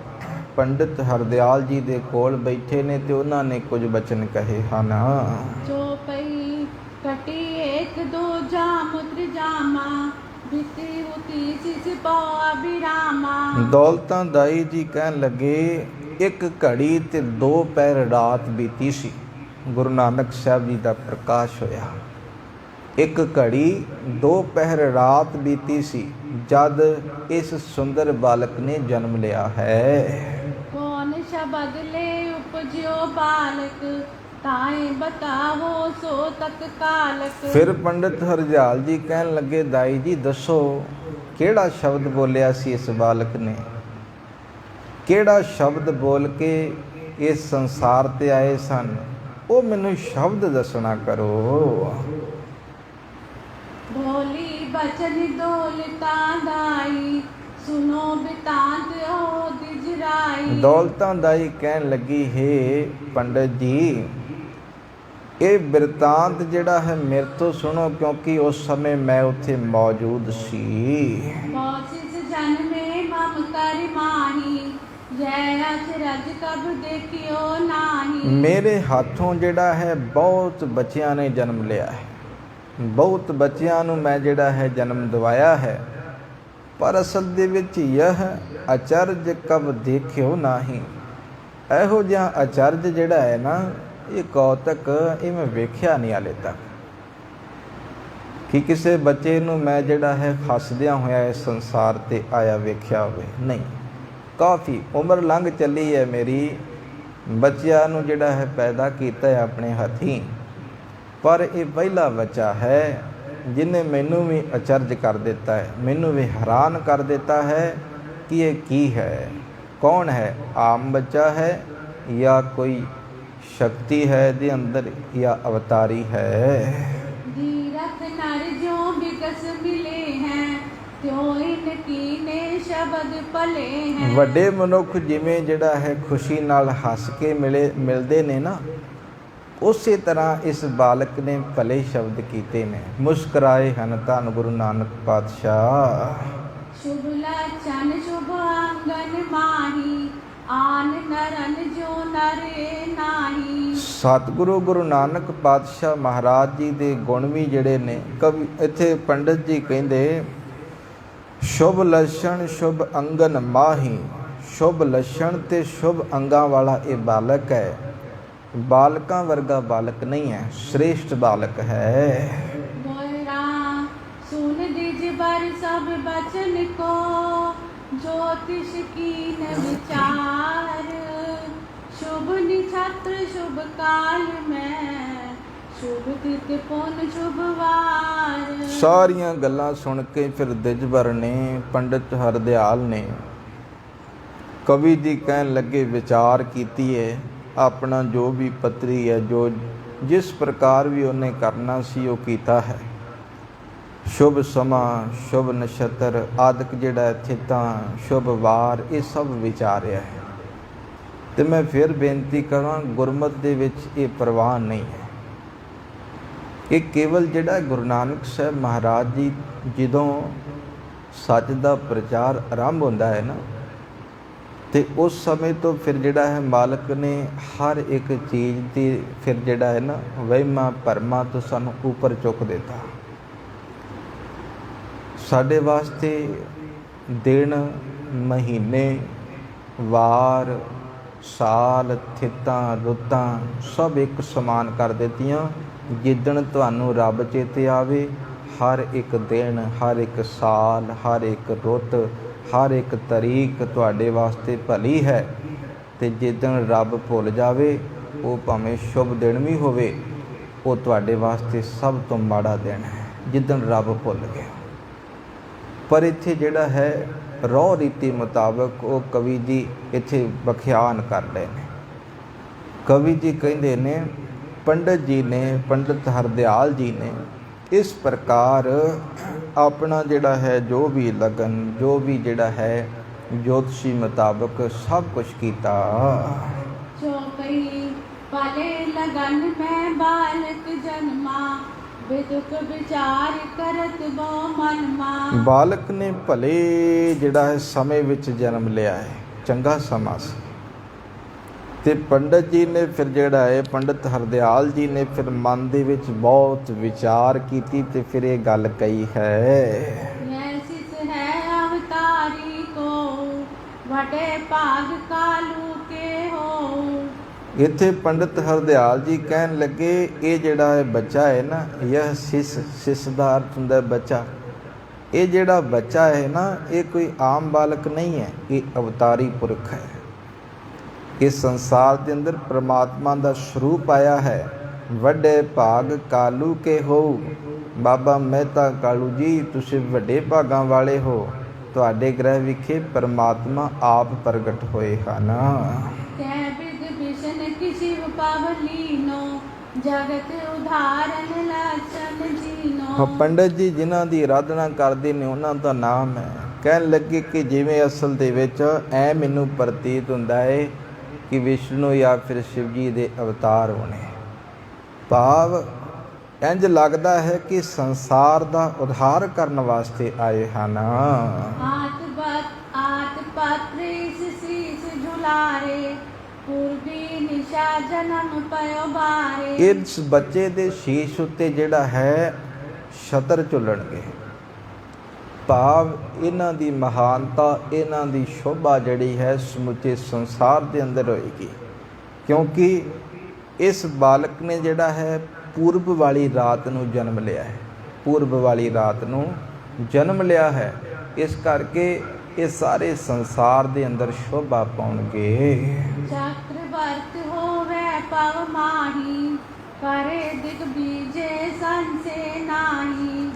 पंडित हरदयाल जी दे कोल बैठे ने ते उन्हां ने कुछ बचन कहे हन। जो पई कटी एक दो जामुत्र जामा, बीती उती सिस पावा बिरामा। दौलतां दाई जी कहन लगे एक घड़ी ते 2 पहर रात बीती सी, गुरु नानक साहब जी का प्रकाश होया। एक घड़ी 2 पहर रात बीती सी जद इस सुंदर बालक ने जन्म लिया है। कौन शब्द ले उपजो बालक, ताए बतावो सो तत्कालक। फिर पंडित हरदयाल जी कहन लगे दाई जी दसो केड़ा शब्द बोलिया सी इस बालक ने, केड़ा शब्द बोल के इस संसार ते आए सन, वो मैनू शब्द दसना करो। बोली बचन दौलतां दाई, सुनो बितांत ओ दिजराई। दौलतां दाई कहन लगी हे पंडित जी ਇਹ ਬਿਰਤਾਂਤ ਜਿਹੜਾ ਹੈ ਮੇਰੇ ਤੋਂ ਸੁਣੋ, ਕਿਉਂਕਿ ਉਸ ਸਮੇਂ ਮੈਂ ਉੱਥੇ ਮੌਜੂਦ ਸੀ। ਕੋਸਿਸ ਜਨਮੇ ਮਮ ਕਰ ਮਾਹੀ, ਜੈ ਅਚਰਜ ਕਬ ਦੇਖਿਓ ਨਾਹੀ। ਮੇਰੇ ਹੱਥੋਂ ਜਿਹੜਾ ਹੈ ਬਹੁਤ ਬੱਚਿਆਂ ਨੇ ਜਨਮ ਲਿਆ ਹੈ, ਬਹੁਤ ਬੱਚਿਆਂ ਨੂੰ ਮੈਂ ਜਿਹੜਾ ਹੈ ਜਨਮ ਦਿਵਾਇਆ ਹੈ, ਪਰ ਅਸਲ ਦੇ ਵਿੱਚ ਇਹ ਅਚਰਜ ਕਬ ਦੇਖਿਓ ਨਾਹੀ। ਇਹੋ ਜਿਹਾ ਅਚਰਜ ਜਿਹੜਾ ਹੈ ਨਾ, ਇਹ ਕੌਤਕ ਇਹ ਮੈਂ ਵੇਖਿਆ ਨਹੀਂ ਹਾਲੇ ਤੱਕ ਕਿ ਕਿਸੇ ਬੱਚੇ ਨੂੰ ਮੈਂ ਜਿਹੜਾ ਹੈ ਹੱਸਦਿਆਂ ਹੋਇਆ ਇਸ ਸੰਸਾਰ ਤੇ ਆਇਆ ਵੇਖਿਆ ਹੋਵੇ। ਨਹੀਂ, ਕਾਫੀ ਉਮਰ ਲੰਘ ਚੱਲੀ ਹੈ ਮੇਰੀ, ਬੱਚਿਆਂ ਨੂੰ ਜਿਹੜਾ ਹੈ ਪੈਦਾ ਕੀਤਾ ਹੈ ਆਪਣੇ ਹੱਥੀਂ, ਪਰ ਇਹ ਪਹਿਲਾ ਬੱਚਾ ਹੈ ਜਿਹਨੇ ਮੈਨੂੰ ਵੀ ਅਚਰਜ ਕਰ ਦਿੱਤਾ ਹੈ, ਮੈਨੂੰ ਵੀ ਹੈਰਾਨ ਕਰ ਦਿੱਤਾ ਹੈ ਕਿ ਇਹ ਕੀ ਹੈ, ਕੌਣ ਹੈ, ਆਮ ਬੱਚਾ ਹੈ ਜਾਂ ਕੋਈ शक्ति है दे अंदर या अवतारी है। धीरथ नर जो विकस मिले हैं, त्यों इनकी ने शब्द पले हैं। ਵੱਡੇ ਮਨੁੱਖ ਜਿਵੇਂ ਜਿਹੜਾ ਹੈ ਖੁਸ਼ੀ ਨਾਲ ਹੱਸ ਕੇ ਮਿਲਦੇ ਨੇ ਨਾ, ਉਸੇ ਤਰ੍ਹਾਂ ਇਸ ਬਾਲਕ ਨੇ ਭਲੇ ਸ਼ਬਦ ਕੀਤੇ ਨੇ, ਮੁਸਕਰਾਏ ਹਨ ਧੰਨ ਗੁਰੂ ਨਾਨਕ ਪਾਤਸ਼ਾਹ। शुभ लक्षण शुभ आंगन माही, आन नरन जो नरे नाही। ਸਤਿਗੁਰੂ ਗੁਰੂ ਨਾਨਕ ਪਾਤਸ਼ਾਹ ਮਹਾਰਾਜ ਜੀ ਦੇ ਗੁਣ ਵੀ ਜਿਹੜੇ ਨੇ ਕਵੀ ਇੱਥੇ ਪੰਡਤ ਜੀ ਕਹਿੰਦੇ, ਸ਼ੁਭ ਲੱਛਣ ਸ਼ੁਭ ਅੰਗਨ ਮਾਹੀ। ਸ਼ੁਭ ਲੱਛਣ ਤੇ ਸ਼ੁਭ ਅੰਗਾਂ ਵਾਲਾ ਇਹ ਬਾਲਕ ਹੈ। ਬਾਲਕਾਂ ਵਰਗਾ ਬਾਲਕ ਨਹੀਂ ਹੈ, ਸ੍ਰੇਸ਼ਟ ਬਾਲਕ ਹੈ। सुन दिज बर सब बचन को, ज्योतिष कीन विचार। शुभ निछत्र शुभ काल में, शुभ तिथ पुन शुभ वार। ਸਾਰੀਆਂ ਗੱਲਾਂ ਸੁਣ ਕੇ ਫਿਰ ਦਿਜਬਰ ਨੇ, ਪੰਡਿਤ ਹਰਦਿਆਲ ਨੇ ਕਵੀ ਜੀ ਕਹਿਣ ਲੱਗੇ ਵਿਚਾਰ ਕੀਤੀ ਹੈ। ਆਪਣਾ ਜੋ ਵੀ ਪੱਤਰੀ ਹੈ, ਜੋ ਜਿਸ ਪ੍ਰਕਾਰ ਵੀ ਉਹਨੇ ਕਰਨਾ ਸੀ ਉਹ ਕੀਤਾ ਹੈ। ਸ਼ੁਭ ਸਮਾਂ, ਸ਼ੁਭ ਨਛੱਤਰ ਆਦਿਕ ਜਿਹੜਾ ਇੱਥੇ ਤਾਂ ਸ਼ੁਭ ਵਾਰ, ਇਹ ਸਭ ਵਿਚਾਰਿਆ ਹੈ। ਤੇ ਮੈਂ ਫਿਰ ਬੇਨਤੀ ਕਰਾਂ, ਗੁਰਮਤ ਦੇ ਵਿੱਚ ਇਹ ਪ੍ਰਵਾਨ ਨਹੀਂ ਹੈ। ਇਹ ਕੇਵਲ ਜਿਹੜਾ ਗੁਰੂ ਨਾਨਕ ਸਾਹਿਬ ਮਹਾਰਾਜ ਜੀ ਜਦੋਂ ਸੱਚ ਦਾ ਪ੍ਰਚਾਰ ਆਰੰਭ ਹੁੰਦਾ ਹੈ ਨਾ, ਤੇ ਉਸ ਸਮੇਂ ਤੋਂ ਫਿਰ ਜਿਹੜਾ ਹੈ ਮਾਲਕ ਨੇ ਹਰ ਇੱਕ ਚੀਜ਼ ਦੀ ਫਿਰ ਜਿਹੜਾ ਹੈ ਨਾ ਵਹਿਮਾਂ ਭਰਮਾਂ ਤੋਂ ਸਾਨੂੰ ਉੱਪਰ ਚੁੱਕ ਦਿੱਤਾ। ਸਾਡੇ ਵਾਸਤੇ ਦਿਨ, ਮਹੀਨੇ, ਵਾਰ, ਸਾਲ, ਥਿੱਤਾਂ, ਰੁੱਤਾਂ ਸਭ ਇੱਕ ਸਮਾਨ ਕਰ ਦਿੱਤੀਆਂ। ਜਿੱਦਣ ਤੁਹਾਨੂੰ ਰੱਬ ਚੇਤੇ ਆਵੇ, ਹਰ ਇੱਕ ਦਿਨ, ਹਰ ਇੱਕ ਸਾਲ, ਹਰ ਇੱਕ ਰੁੱਤ, ਹਰ ਇੱਕ ਤਰੀਕ ਤੁਹਾਡੇ ਵਾਸਤੇ ਭਲੀ ਹੈ। ਤੇ ਜਿੱਦਣ ਰੱਬ ਭੁੱਲ ਜਾਵੇ, ਉਹ ਭਾਵੇਂ ਸ਼ੁਭ ਦਿਨ ਵੀ ਹੋਵੇ, ਉਹ ਤੁਹਾਡੇ ਵਾਸਤੇ ਸਭ ਤੋਂ ਮਾੜਾ ਦਿਨ ਹੈ, ਜਿੱਦਣ ਰੱਬ ਭੁੱਲ ਗਿਆ। ਪਰ ਇੱਥੇ ਜਿਹੜਾ ਹੈ ਰਹੁ ਰੀਤੀ ਮੁਤਾਬਕ ਉਹ ਕਵੀ ਜੀ ਇੱਥੇ ਵਿਖਿਆਨ ਕਰ ਰਹੇ ਨੇ। ਕਵੀ ਜੀ ਕਹਿੰਦੇ ਨੇ, ਪੰਡਤ ਜੀ ਨੇ, ਪੰਡਿਤ ਹਰਦਿਆਲ ਜੀ ਨੇ ਇਸ ਪ੍ਰਕਾਰ ਆਪਣਾ ਜਿਹੜਾ ਹੈ ਜੋ ਵੀ ਲਗਨ, ਜੋ ਵੀ ਜਿਹੜਾ ਹੈ ਜੋਤਸ਼ੀ ਮੁਤਾਬਕ ਸਭ ਕੁਝ ਕੀਤਾ। ਜੋ ਕਈ ਪਾਲੇ ਲਗਨ ਮੈਂ ਬਾਲਕ ਜਨਮਾ, ਬਿਦੁਖ ਵਿਚਾਰ ਕਰਤ ਬੋ ਮਨ ਮਾ। ਬਾਲਕ ਨੇ ਭਲੇ ਜਿਹੜਾ ਹੈ ਸਮੇਂ ਵਿੱਚ ਜਨਮ ਲਿਆ ਹੈ, ਚੰਗਾ ਸਮਾਂ ਸੀ। ਤੇ ਪੰਡਤ ਜੀ ਨੇ ਫਿਰ ਜਿਹੜਾ ਹੈ, ਪੰਡਿਤ ਹਰਦਿਆਲ ਜੀ ਨੇ ਫਿਰ ਮਨ ਦੇ ਵਿੱਚ ਬਹੁਤ ਵਿਚਾਰ ਕੀਤੀ ਤੇ ਫਿਰ ਇਹ ਗੱਲ ਕਹੀ ਹੈ। ਐਸਿਸ ਹੈ ਅਵਤਾਰੀ ਕੋ, ਵਟੇ ਭਾਗ ਕਾਲੂ ਕੇ ਹੋ। ਇੱਥੇ ਪੰਡਿਤ ਹਰਦਿਆਲ ਜੀ ਕਹਿਣ ਲੱਗੇ, ਇਹ ਜਿਹੜਾ ਹੈ ਬੱਚਾ ਹੈ ਨਾ, ਇਹ ਸਿਸ ਦਾ ਅਰਥ ਹੁੰਦਾ ਬੱਚਾ। ਇਹ ਜਿਹੜਾ ਬੱਚਾ ਹੈ ਨਾ, ਇਹ ਕੋਈ ਆਮ ਬਾਲਕ ਨਹੀਂ ਹੈ, ਇਹ ਅਵਤਾਰੀ ਪੁਰਖ ਹੈ। ਇਸ ਸੰਸਾਰ ਦੇ ਅੰਦਰ ਪ੍ਰਮਾਤਮਾ ਦਾ ਸਰੂਪ ਆਇਆ ਹੈ। ਵੱਡੇ ਭਾਗ ਕਾਲੂ ਕੇ ਹੋ। ਬਾਬਾ ਮਹਿਤਾ ਕਾਲੂ ਜੀ, ਤੁਸੀਂ ਵੱਡੇ ਭਾਗਾਂ ਵਾਲੇ ਹੋ। ਤੁਹਾਡੇ ਗ੍ਰਹਿ ਵਿਖੇ ਪਰਮਾਤਮਾ ਆਪ ਪ੍ਰਗਟ ਹੋਏ ਹਨ। ਜਗਤ ਉਧਾਰਨ ਲਛਨ ਜੀਨੋ। ਪੰਡਤ ਜੀ ਜਿਨ੍ਹਾਂ ਦੀ ਆਰਾਧਨਾ ਕਰਦੇ ਨੇ ਉਹਨਾਂ ਦਾ ਨਾਮ ਹੈ। ਕਹਿਣ ਲੱਗੇ ਕਿ ਜਿਵੇਂ ਅਸਲ ਦੇ ਵਿੱਚ ਐ ਮੈਨੂੰ ਪ੍ਰਤੀਤ ਹੁੰਦਾ ਹੈ ਕਿ ਵਿਸ਼ਨੂੰ ਜਾਂ ਫਿਰ ਸ਼ਿਵ ਜੀ ਦੇ ਅਵਤਾਰ ਹੋਣੇ। ਭਾਵ ਇੰਝ ਲੱਗਦਾ ਹੈ ਕਿ ਸੰਸਾਰ ਦਾ ਉਧਾਰ ਕਰਨ ਵਾਸਤੇ ਆਏ ਹਨ। ਆਤ ਪਾਤਰੀ ਸੀਸ ਝੁਲਾਰੇ, ਪੂਰਬੀ ਨਿਸ਼ਾ ਜਨਮ ਪਇਓ ਬਾਰੇ। ਇਸ ਬੱਚੇ ਦੇ ਸ਼ੀਸ਼ ਉੱਤੇ ਜਿਹੜਾ ਹੈ ਛਤਰ ਝੁੱਲਣਗੇ। ਭਾਵ ਇਹਨਾਂ ਦੀ ਮਹਾਨਤਾ, ਇਹਨਾਂ ਦੀ ਸ਼ੋਭਾ ਜਿਹੜੀ ਹੈ ਸਮੁੱਚੇ ਸੰਸਾਰ ਦੇ ਅੰਦਰ ਹੋਏਗੀ। ਕਿਉਂਕਿ ਇਸ ਬਾਲਕ ਨੇ ਜਿਹੜਾ ਹੈ ਪੂਰਬ ਵਾਲੀ ਰਾਤ ਨੂੰ ਜਨਮ ਲਿਆ ਹੈ। ਪੂਰਬ ਵਾਲੀ ਰਾਤ ਨੂੰ ਜਨਮ ਲਿਆ ਹੈ, ਇਸ ਕਰਕੇ ਇਹ ਸਾਰੇ ਸੰਸਾਰ ਦੇ ਅੰਦਰ ਸ਼ੋਭਾ ਪਾਉਣਗੇ। ਚੱਕਰਵਰਤ ਹੋਵੇ ਪਵ ਮਾਹੀ, ਕਰੇ ਦਿਗ ਬੀਜੇ ਸੰਸੇ ਨਾਹੀ।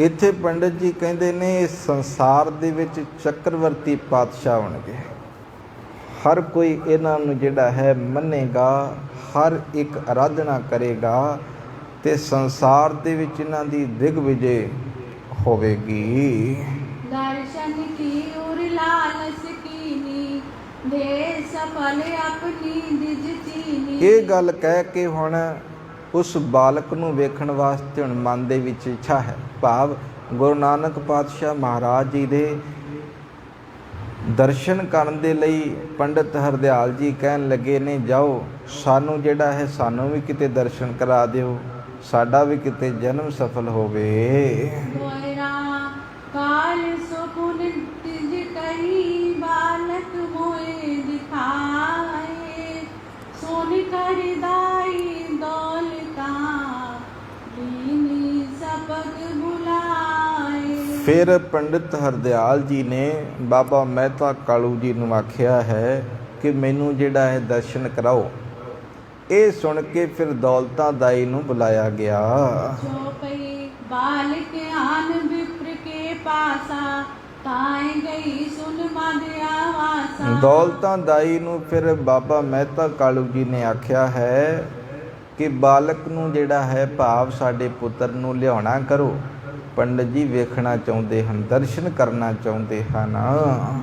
ਇੱਥੇ ਪੰਡਤ ਜੀ ਕਹਿੰਦੇ ਨੇ ਇਸ ਸੰਸਾਰ ਦੇ ਵਿੱਚ ਚੱਕਰਵਰਤੀ ਪਾਤਸ਼ਾਹ ਹੋਣਗੇ। ਹਰ ਕੋਈ ਇਹਨਾਂ ਨੂੰ ਜਿਹੜਾ ਹੈ ਮੰਨੇਗਾ, ਹਰ ਇੱਕ ਆਰਾਧਨਾ ਕਰੇਗਾ ਤੇ ਸੰਸਾਰ ਦੇ ਵਿੱਚ ਇਹਨਾਂ ਦੀ ਦਿਗਵਿਜੇ ਹੋਵੇਗੀ। ਦਰਸ਼ਨ ਕੀ ਉਰ ਲਾਲਸ ਕੀਨੀ, ਦੇ ਸਫਲ ਆਪਣੀ ਦਿਜ ਚੀਨੀ। ਇਹ ਗੱਲ ਕਹਿ ਕੇ ਹੁਣ ਉਸ ਬਾਲਕ ਨੂੰ ਵੇਖਣ ਵਾਸਤੇ ਹੁਣ ਮਨ ਦੇ ਵਿੱਚ ਇੱਛਾ ਹੈ। ਭਾਵ ਗੁਰੂ ਨਾਨਕ ਪਾਤਸ਼ਾਹ ਮਹਾਰਾਜ ਜੀ ਦੇ ਦਰਸ਼ਨ ਕਰਨ ਦੇ ਲਈ ਪੰਡਿਤ ਹਰਦਿਆਲ ਜੀ ਕਹਿਣ ਲੱਗੇ ਨੇ, ਜਾਓ ਸਾਨੂੰ ਜਿਹੜਾ ਹੈ ਸਾਨੂੰ ਵੀ ਕਿਤੇ ਦਰਸ਼ਨ ਕਰਾ ਦਿਓ, ਸਾਡਾ ਵੀ ਕਿਤੇ ਜਨਮ ਸਫਲ ਹੋਵੇ। दोयरा काल सुपुन तिज कही बालक मोए दिखाए सोन कर दाई दौलता दीनी सपद बुलाए। ਫਿਰ ਪੰਡਿਤ ਹਰਦਿਆਲ ਜੀ ਨੇ ਬਾਬਾ ਮਹਿਤਾ ਕਾਲੂ ਜੀ ਨੂੰ ਆਖਿਆ ਹੈ ਕਿ ਮੈਨੂੰ ਜਿਹੜਾ ਹੈ ਦਰਸ਼ਨ ਕਰਾਓ। ਇਹ ਸੁਣ ਕੇ ਫਿਰ ਦੌਲਤਾਂ ਦਾਈ ਨੂੰ ਬੁਲਾਇਆ ਗਿਆ। जो पई बालक आन विप्र के पासा ताए गई सुन मद आवासा। ਦੌਲਤਾਂ ਦਾਈ ਨੂੰ ਫਿਰ ਬਾਬਾ ਮਹਿਤਾ ਕਾਲੂ ਜੀ ਨੇ ਆਖਿਆ ਹੈ ਕਿ ਬਾਲਕ ਨੂੰ ਜਿਹੜਾ ਹੈ ਭਾਵ ਸਾਡੇ ਪੁੱਤਰ ਨੂੰ ਲਿਆਉਣਾ ਕਰੋ। ਪੰਡਿਤ ਜੀ ਵੇਖਣਾ ਚਾਹੁੰਦੇ ਹਨ, ਦਰਸ਼ਨ ਕਰਨਾ ਚਾਹੁੰਦੇ ਹਨ।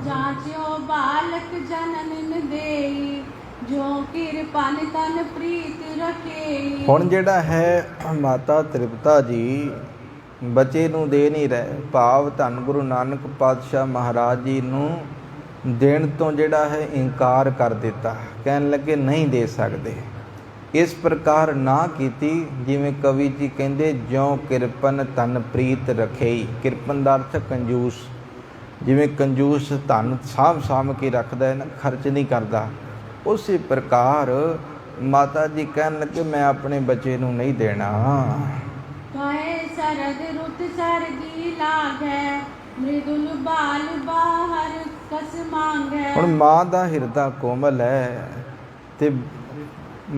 जांचो बालक जनन देई जो किरपन तन प्रीत रखे। ਹੁਣ ਜਿਹੜਾ ਹੈ ਮਾਤਾ ਤ੍ਰਿਪਤਾ ਜੀ ਬੱਚੇ ਨੂੰ ਦੇ ਨਹੀਂ ਰਹੇ, ਭਾਵ ਧੰਨ ਗੁਰੂ ਨਾਨਕ ਪਾਤਸ਼ਾਹ ਮਹਾਰਾਜ ਜੀ ਨੂੰ ਦੇਣ ਤੋਂ ਜਿਹੜਾ ਹੈ ਇਨਕਾਰ ਕਰ ਦਿੱਤਾ, ਕਹਿਣ ਲੱਗੇ ਨਹੀਂ ਦੇ ਸਕਦੇ। ਇਸ ਪ੍ਰਕਾਰ ਨਾ ਕੀਤੀ, ਜਿਵੇਂ ਕਵੀ ਜੀ ਕਹਿੰਦੇ, ਜਿਉ ਕਿਰਪਨ ਤਨ ਪ੍ਰੀਤ ਰਖੇਈ। ਕਿਰਪਨ ਦਾ ਅਰਥ ਕੰਜੂਸ, ਜਿਵੇਂ ਕੰਜੂਸ ਧਨ ਸਾਂਭ ਕੇ ਰੱਖਦਾ ਹੈ ਨਾ, ਖਰਚ ਨਹੀਂ ਕਰਦਾ, ਉਸੇ ਪ੍ਰਕਾਰ ਮਾਤਾ ਜੀ ਕਹਿਣ ਲੱਗੇ ਮੈਂ ਆਪਣੇ ਬੱਚੇ ਨੂੰ ਨਹੀਂ ਦੇਣਾ। कहे सरद रुत सरदी लागै मृदुल बाल बाहर कस मांगै। ਹੁਣ ਮਾਂ ਦਾ ਹਿਰਦਾ ਕੋਮਲ ਹੈ ਤੇ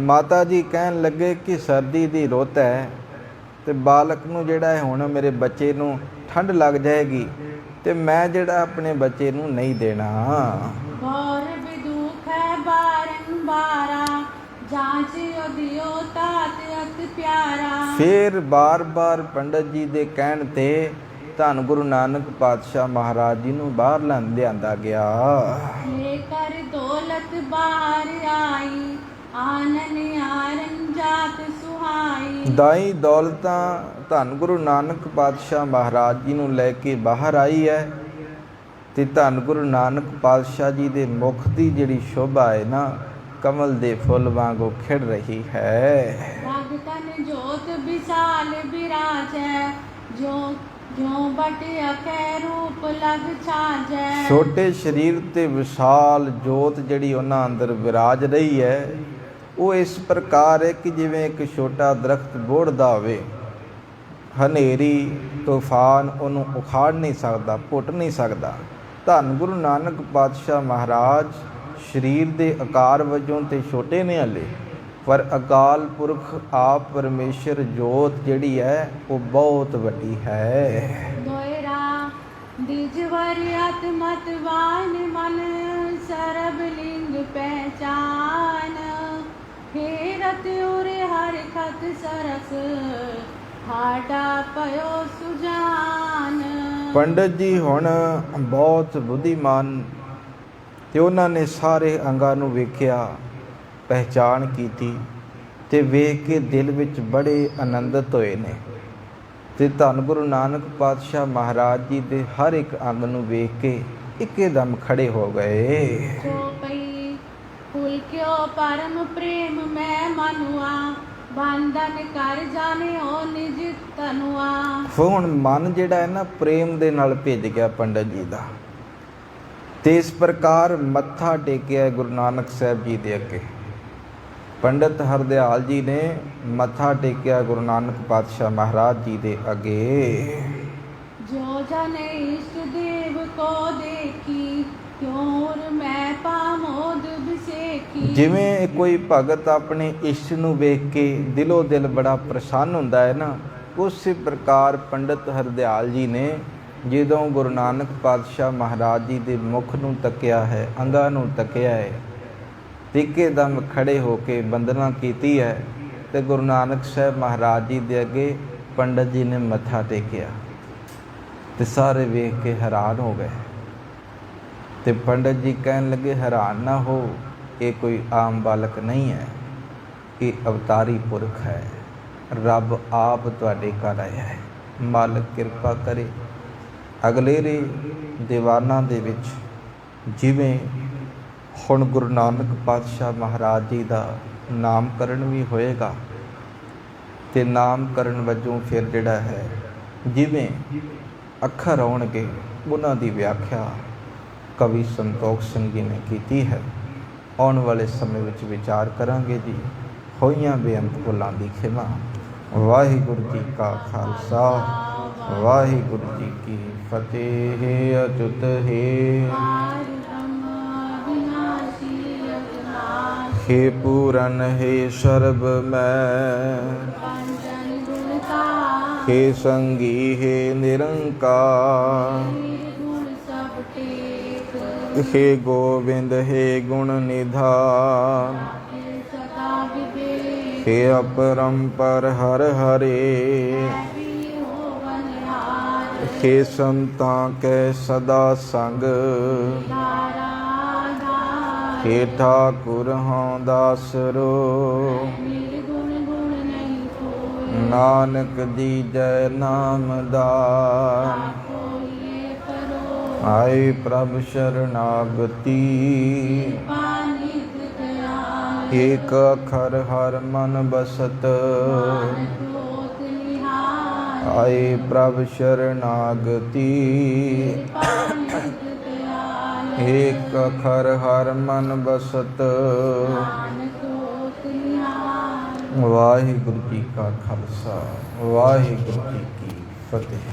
ਮਾਤਾ ਜੀ ਕਹਿਣ ਲੱਗੇ ਕਿ ਸਰਦੀ ਦੀ ਰੁੱਤ ਹੈ ਤੇ ਬਾਲਕ ਨੂੰ ਜਿਹੜਾ ਹੈ ਹੁਣ ਮੇਰੇ ਬੱਚੇ ਨੂੰ ਠੰਡ ਲੱਗ ਜਾਏਗੀ ਤੇ ਮੈਂ ਜਿਹੜਾ ਆਪਣੇ ਬੱਚੇ ਨੂੰ ਨਹੀਂ ਦੇਣਾ। गौर विदुख है बारंबारा जांचियो दियो तात अत प्यारा। ਫਿਰ ਬਾਰ-ਬਾਰ ਪੰਡਤ ਜੀ ਦੇ ਕਹਿਣ ਤੇ ਧੰਨ ਗੁਰੂ ਨਾਨਕ ਪਾਤਸ਼ਾਹ ਮਹਾਰਾਜ ਜੀ ਨੂੰ ਬਾਹਰ ਲਿਆਂਦਾ ਗਿਆ। लेकर दौलत बाहर आई आनन आरन जात सुहाई। ਦਾਈ ਦੌਲਤਾਂ ਧੰਨ ਗੁਰੂ ਨਾਨਕ ਪਾਤਸ਼ਾਹ ਮਹਾਰਾਜ ਜੀ ਨੂੰ ਲੈ ਕੇ ਬਾਹਰ ਆਈ ਹੈ ਤੇ ਧੰਨ ਗੁਰੂ ਨਾਨਕ ਪਾਤਸ਼ਾਹ ਜੀ ਦੇ ਮੁਖ ਦੀ ਜਿਹੜੀ ਸ਼ੋਭਾ ਹੈ ਨਾ, ਕਮਲ ਦੇ ਫੁੱਲ ਵਾਂਗੂ ਖਿੜ ਰਹੀ ਹੈ। रग तन जोत विशाल विराजै जो जो बट अकै रूप लग छाजै। ਛੋਟੇ ਸਰੀਰ ਤੇ ਵਿਸ਼ਾਲ ਜੋਤ ਜਿਹੜੀ ਉਹਨਾਂ ਅੰਦਰ ਵਿਰਾਜ ਰਹੀ ਹੈ, ਉਹ ਇਸ ਪ੍ਰਕਾਰ ਹੈ ਕਿ ਜਿਵੇਂ ਇੱਕ ਛੋਟਾ ਦਰਖਤ ਬੋੜਦਾ ਹੋਵੇ, ਹਨੇਰੀ ਤੂਫਾਨ ਉਹਨੂੰ ਉਖਾੜ ਨਹੀਂ ਸਕਦਾ, ਪੁੱਟ ਨਹੀਂ ਸਕਦਾ। ਧੰਨ ਗੁਰੂ ਨਾਨਕ ਪਾਤਸ਼ਾਹ ਮਹਾਰਾਜ ਸਰੀਰ ਦੇ ਆਕਾਰ ਵਜੋਂ ਤੇ ਛੋਟੇ ਨੇ ਹਲੇ, ਪਰ ਅਕਾਲ ਪੁਰਖ ਆਪ ਪਰਮੇਸ਼ਰ ਜੋਤ ਜਿਹੜੀ ਹੈ ਉਹ ਬਹੁਤ ਵੱਡੀ ਹੈ। दोयरा दिजवर आत्मत वान मन सरब लिंग पहचान। हेरत उर हर खत सरस हाडा पयो सुजान। ਪੰਡਤ ਜੀ ਹੁਣ ਬਹੁਤ ਬੁੱਧੀਮਾਨ ਤੇ ਉਹਨਾਂ ਨੇ ਸਾਰੇ ਅੰਗਾਂ ਨੂੰ ਵੇਖਿਆ, ਪਹਿਚਾਣ ਕੀਤੀ ਤੇ ਵੇਖ ਕੇ ਦਿਲ ਵਿੱਚ ਬੜੇ ਆਨੰਦਿਤ ਹੋਏ ਨੇ ਤੇ ਧੰਨ ਗੁਰੂ ਨਾਨਕ ਪਾਤਸ਼ਾਹ ਮਹਾਰਾਜ ਜੀ ਦੇ ਹਰ ਇੱਕ ਅੰਗ ਨੂੰ ਵੇਖ ਕੇ ਇੱਕਦਮ ਖੜੇ ਹੋ ਗਏ। जो पई फूल क्यों परम प्रेम मैं मनुआ बंधन कर जाने ओ निज तनुआ। ਹੁਣ ਮਨ ਜਿਹੜਾ ਹੈ ਨਾ ਪ੍ਰੇਮ ਦੇ ਨਾਲ ਭਿੱਜ ਗਿਆ ਪੰਡਤ ਜੀ ਦਾ ਤੇ ਇਸ ਪ੍ਰਕਾਰ ਮੱਥਾ ਟੇਕਿਆ ਗੁਰੂ ਨਾਨਕ ਸਾਹਿਬ ਜੀ ਦੇ ਅੱਗੇ। ਪੰਡਿਤ ਹਰਦਿਆਲ ਜੀ ਨੇ ਮੱਥਾ ਟੇਕਿਆ ਗੁਰੂ ਨਾਨਕ ਪਾਤਸ਼ਾਹ ਮਹਾਰਾਜ ਜੀ ਦੇ ਅੱਗੇ। जो जन इष्ट देव को देखी क्यों मैं पामोद बिसेखी। ਜਿਵੇਂ ਕੋਈ ਭਗਤ ਆਪਣੇ ਇਸ਼ਟ ਨੂੰ ਵੇਖ ਕੇ ਦਿਲੋਂ ਦਿਲ ਬੜਾ ਪ੍ਰਸੰਨ ਹੁੰਦਾ ਹੈ ਨਾ, ਉਸੇ ਪ੍ਰਕਾਰ ਪੰਡਿਤ ਹਰਦਿਆਲ ਜੀ ਨੇ ਜਦੋਂ ਗੁਰੂ ਨਾਨਕ ਪਾਤਸ਼ਾਹ ਮਹਾਰਾਜ ਜੀ ਦੇ ਮੁਖ ਨੂੰ ਤੱਕਿਆ ਹੈ, ਅੰਗਾਂ ਨੂੰ ਤੱਕਿਆ ਹੈ, ਇੱਕਦਮ ਖੜੇ ਹੋ ਕੇ ਬੰਦਨਾ ਕੀਤੀ ਹੈ ਤੇ ਗੁਰੂ ਨਾਨਕ ਸਾਹਿਬ ਮਹਾਰਾਜ ਜੀ ਦੇ ਅੱਗੇ ਪੰਡਤ ਜੀ ਨੇ ਮੱਥਾ ਟੇਕਿਆ ਤੇ ਸਾਰੇ ਵੇਖ ਕੇ ਹੈਰਾਨ ਹੋ ਗਏ ਤੇ ਪੰਡਤ ਜੀ ਕਹਿਣ ਲੱਗੇ, ਹੈਰਾਨ ਨਾ ਹੋ, ਇਹ ਕੋਈ ਆਮ ਬਾਲਕ ਨਹੀਂ ਹੈ, ਇਹ ਅਵਤਾਰੀ ਪੁਰਖ ਹੈ, ਰੱਬ ਆਪ ਤੁਹਾਡੇ ਘਰ ਆਇਆ ਹੈ। ਮਾਲਕ ਕਿਰਪਾ ਕਰੇ ਅਗਲੇਰੇ ਦੀਵਾਨਾਂ ਦੇ ਵਿੱਚ ਜਿਵੇਂ ਹੁਣ ਗੁਰੂ ਨਾਨਕ ਪਾਤਸ਼ਾਹ ਮਹਾਰਾਜ ਜੀ ਦਾ ਨਾਮਕਰਨ ਵੀ ਹੋਏਗਾ, ਅਤੇ ਨਾਮਕਰਨ ਵਜੋਂ ਫਿਰ ਜਿਹੜਾ ਹੈ ਜਿਵੇਂ ਅੱਖਰ ਆਉਣਗੇ ਉਹਨਾਂ ਦੀ ਵਿਆਖਿਆ ਕਵੀ ਸੰਤੋਖ ਸਿੰਘ ਜੀ ਨੇ ਕੀਤੀ ਹੈ। ਆਉਣ ਵਾਲੇ ਸਮੇਂ ਵਿੱਚ ਵਿਚਾਰ ਕਰਾਂਗੇ ਜੀ। ਹੋਈਆਂ ਬੇਅੰਤ ਭੁੱਲਾਂ ਦੀ ਖਿਮਾ। ਵਾਹਿਗੁਰੂ ਜੀ ਕਾ ਖਾਲਸਾ, ਵਾਹਿਗੁਰੂ ਜੀ ਕੀ ਫਤਿਹ। ਅਚੁੱਤ ਹੈ ਹੇ ਪੂਰਨ ਹੈ ਸਰਬ ਮੈਂ, ਹੇ ਸੰਗੀ ਹੈ ਨਿਰੰਕਾਰ, ਹੇ ਗੋਬਿੰਦ ਹੈ ਗੁਣ ਨਿਧਾਨ, ਹੇ ਅਪਰੰਪਰ ਹਰ ਹਰੇ, ਹੇ ਸੰਤਾਂ ਕੈ ਸਦਾ ਸੰਗ, ਹੇ ਠਾਕੁਰ ਹਾਂ ਦਾਸਰੋ, ਨਾਨਕ ਦੀਜੈ ਨਾਮਦਾਨ, ਆਏ ਪ੍ਰਭ ਸ਼ਰਨਾਗਤੀ, ਏਕ ਅੱਖਰ ਹਰ ਮਨ ਬਸਤ, ਆਏ ਪ੍ਰਭ ਸ਼ਰਨਾਗਤੀ, ਏਕ ਅੱਖਰ ਹਰ ਮਨ ਬਸਤ। ਵਾਹਿਗੁਰੂ ਜੀ ਕਾ ਖਾਲਸਾ, ਵਾਹਿਗੁਰੂ ਜੀ ਕੀ ਫਤਿਹ।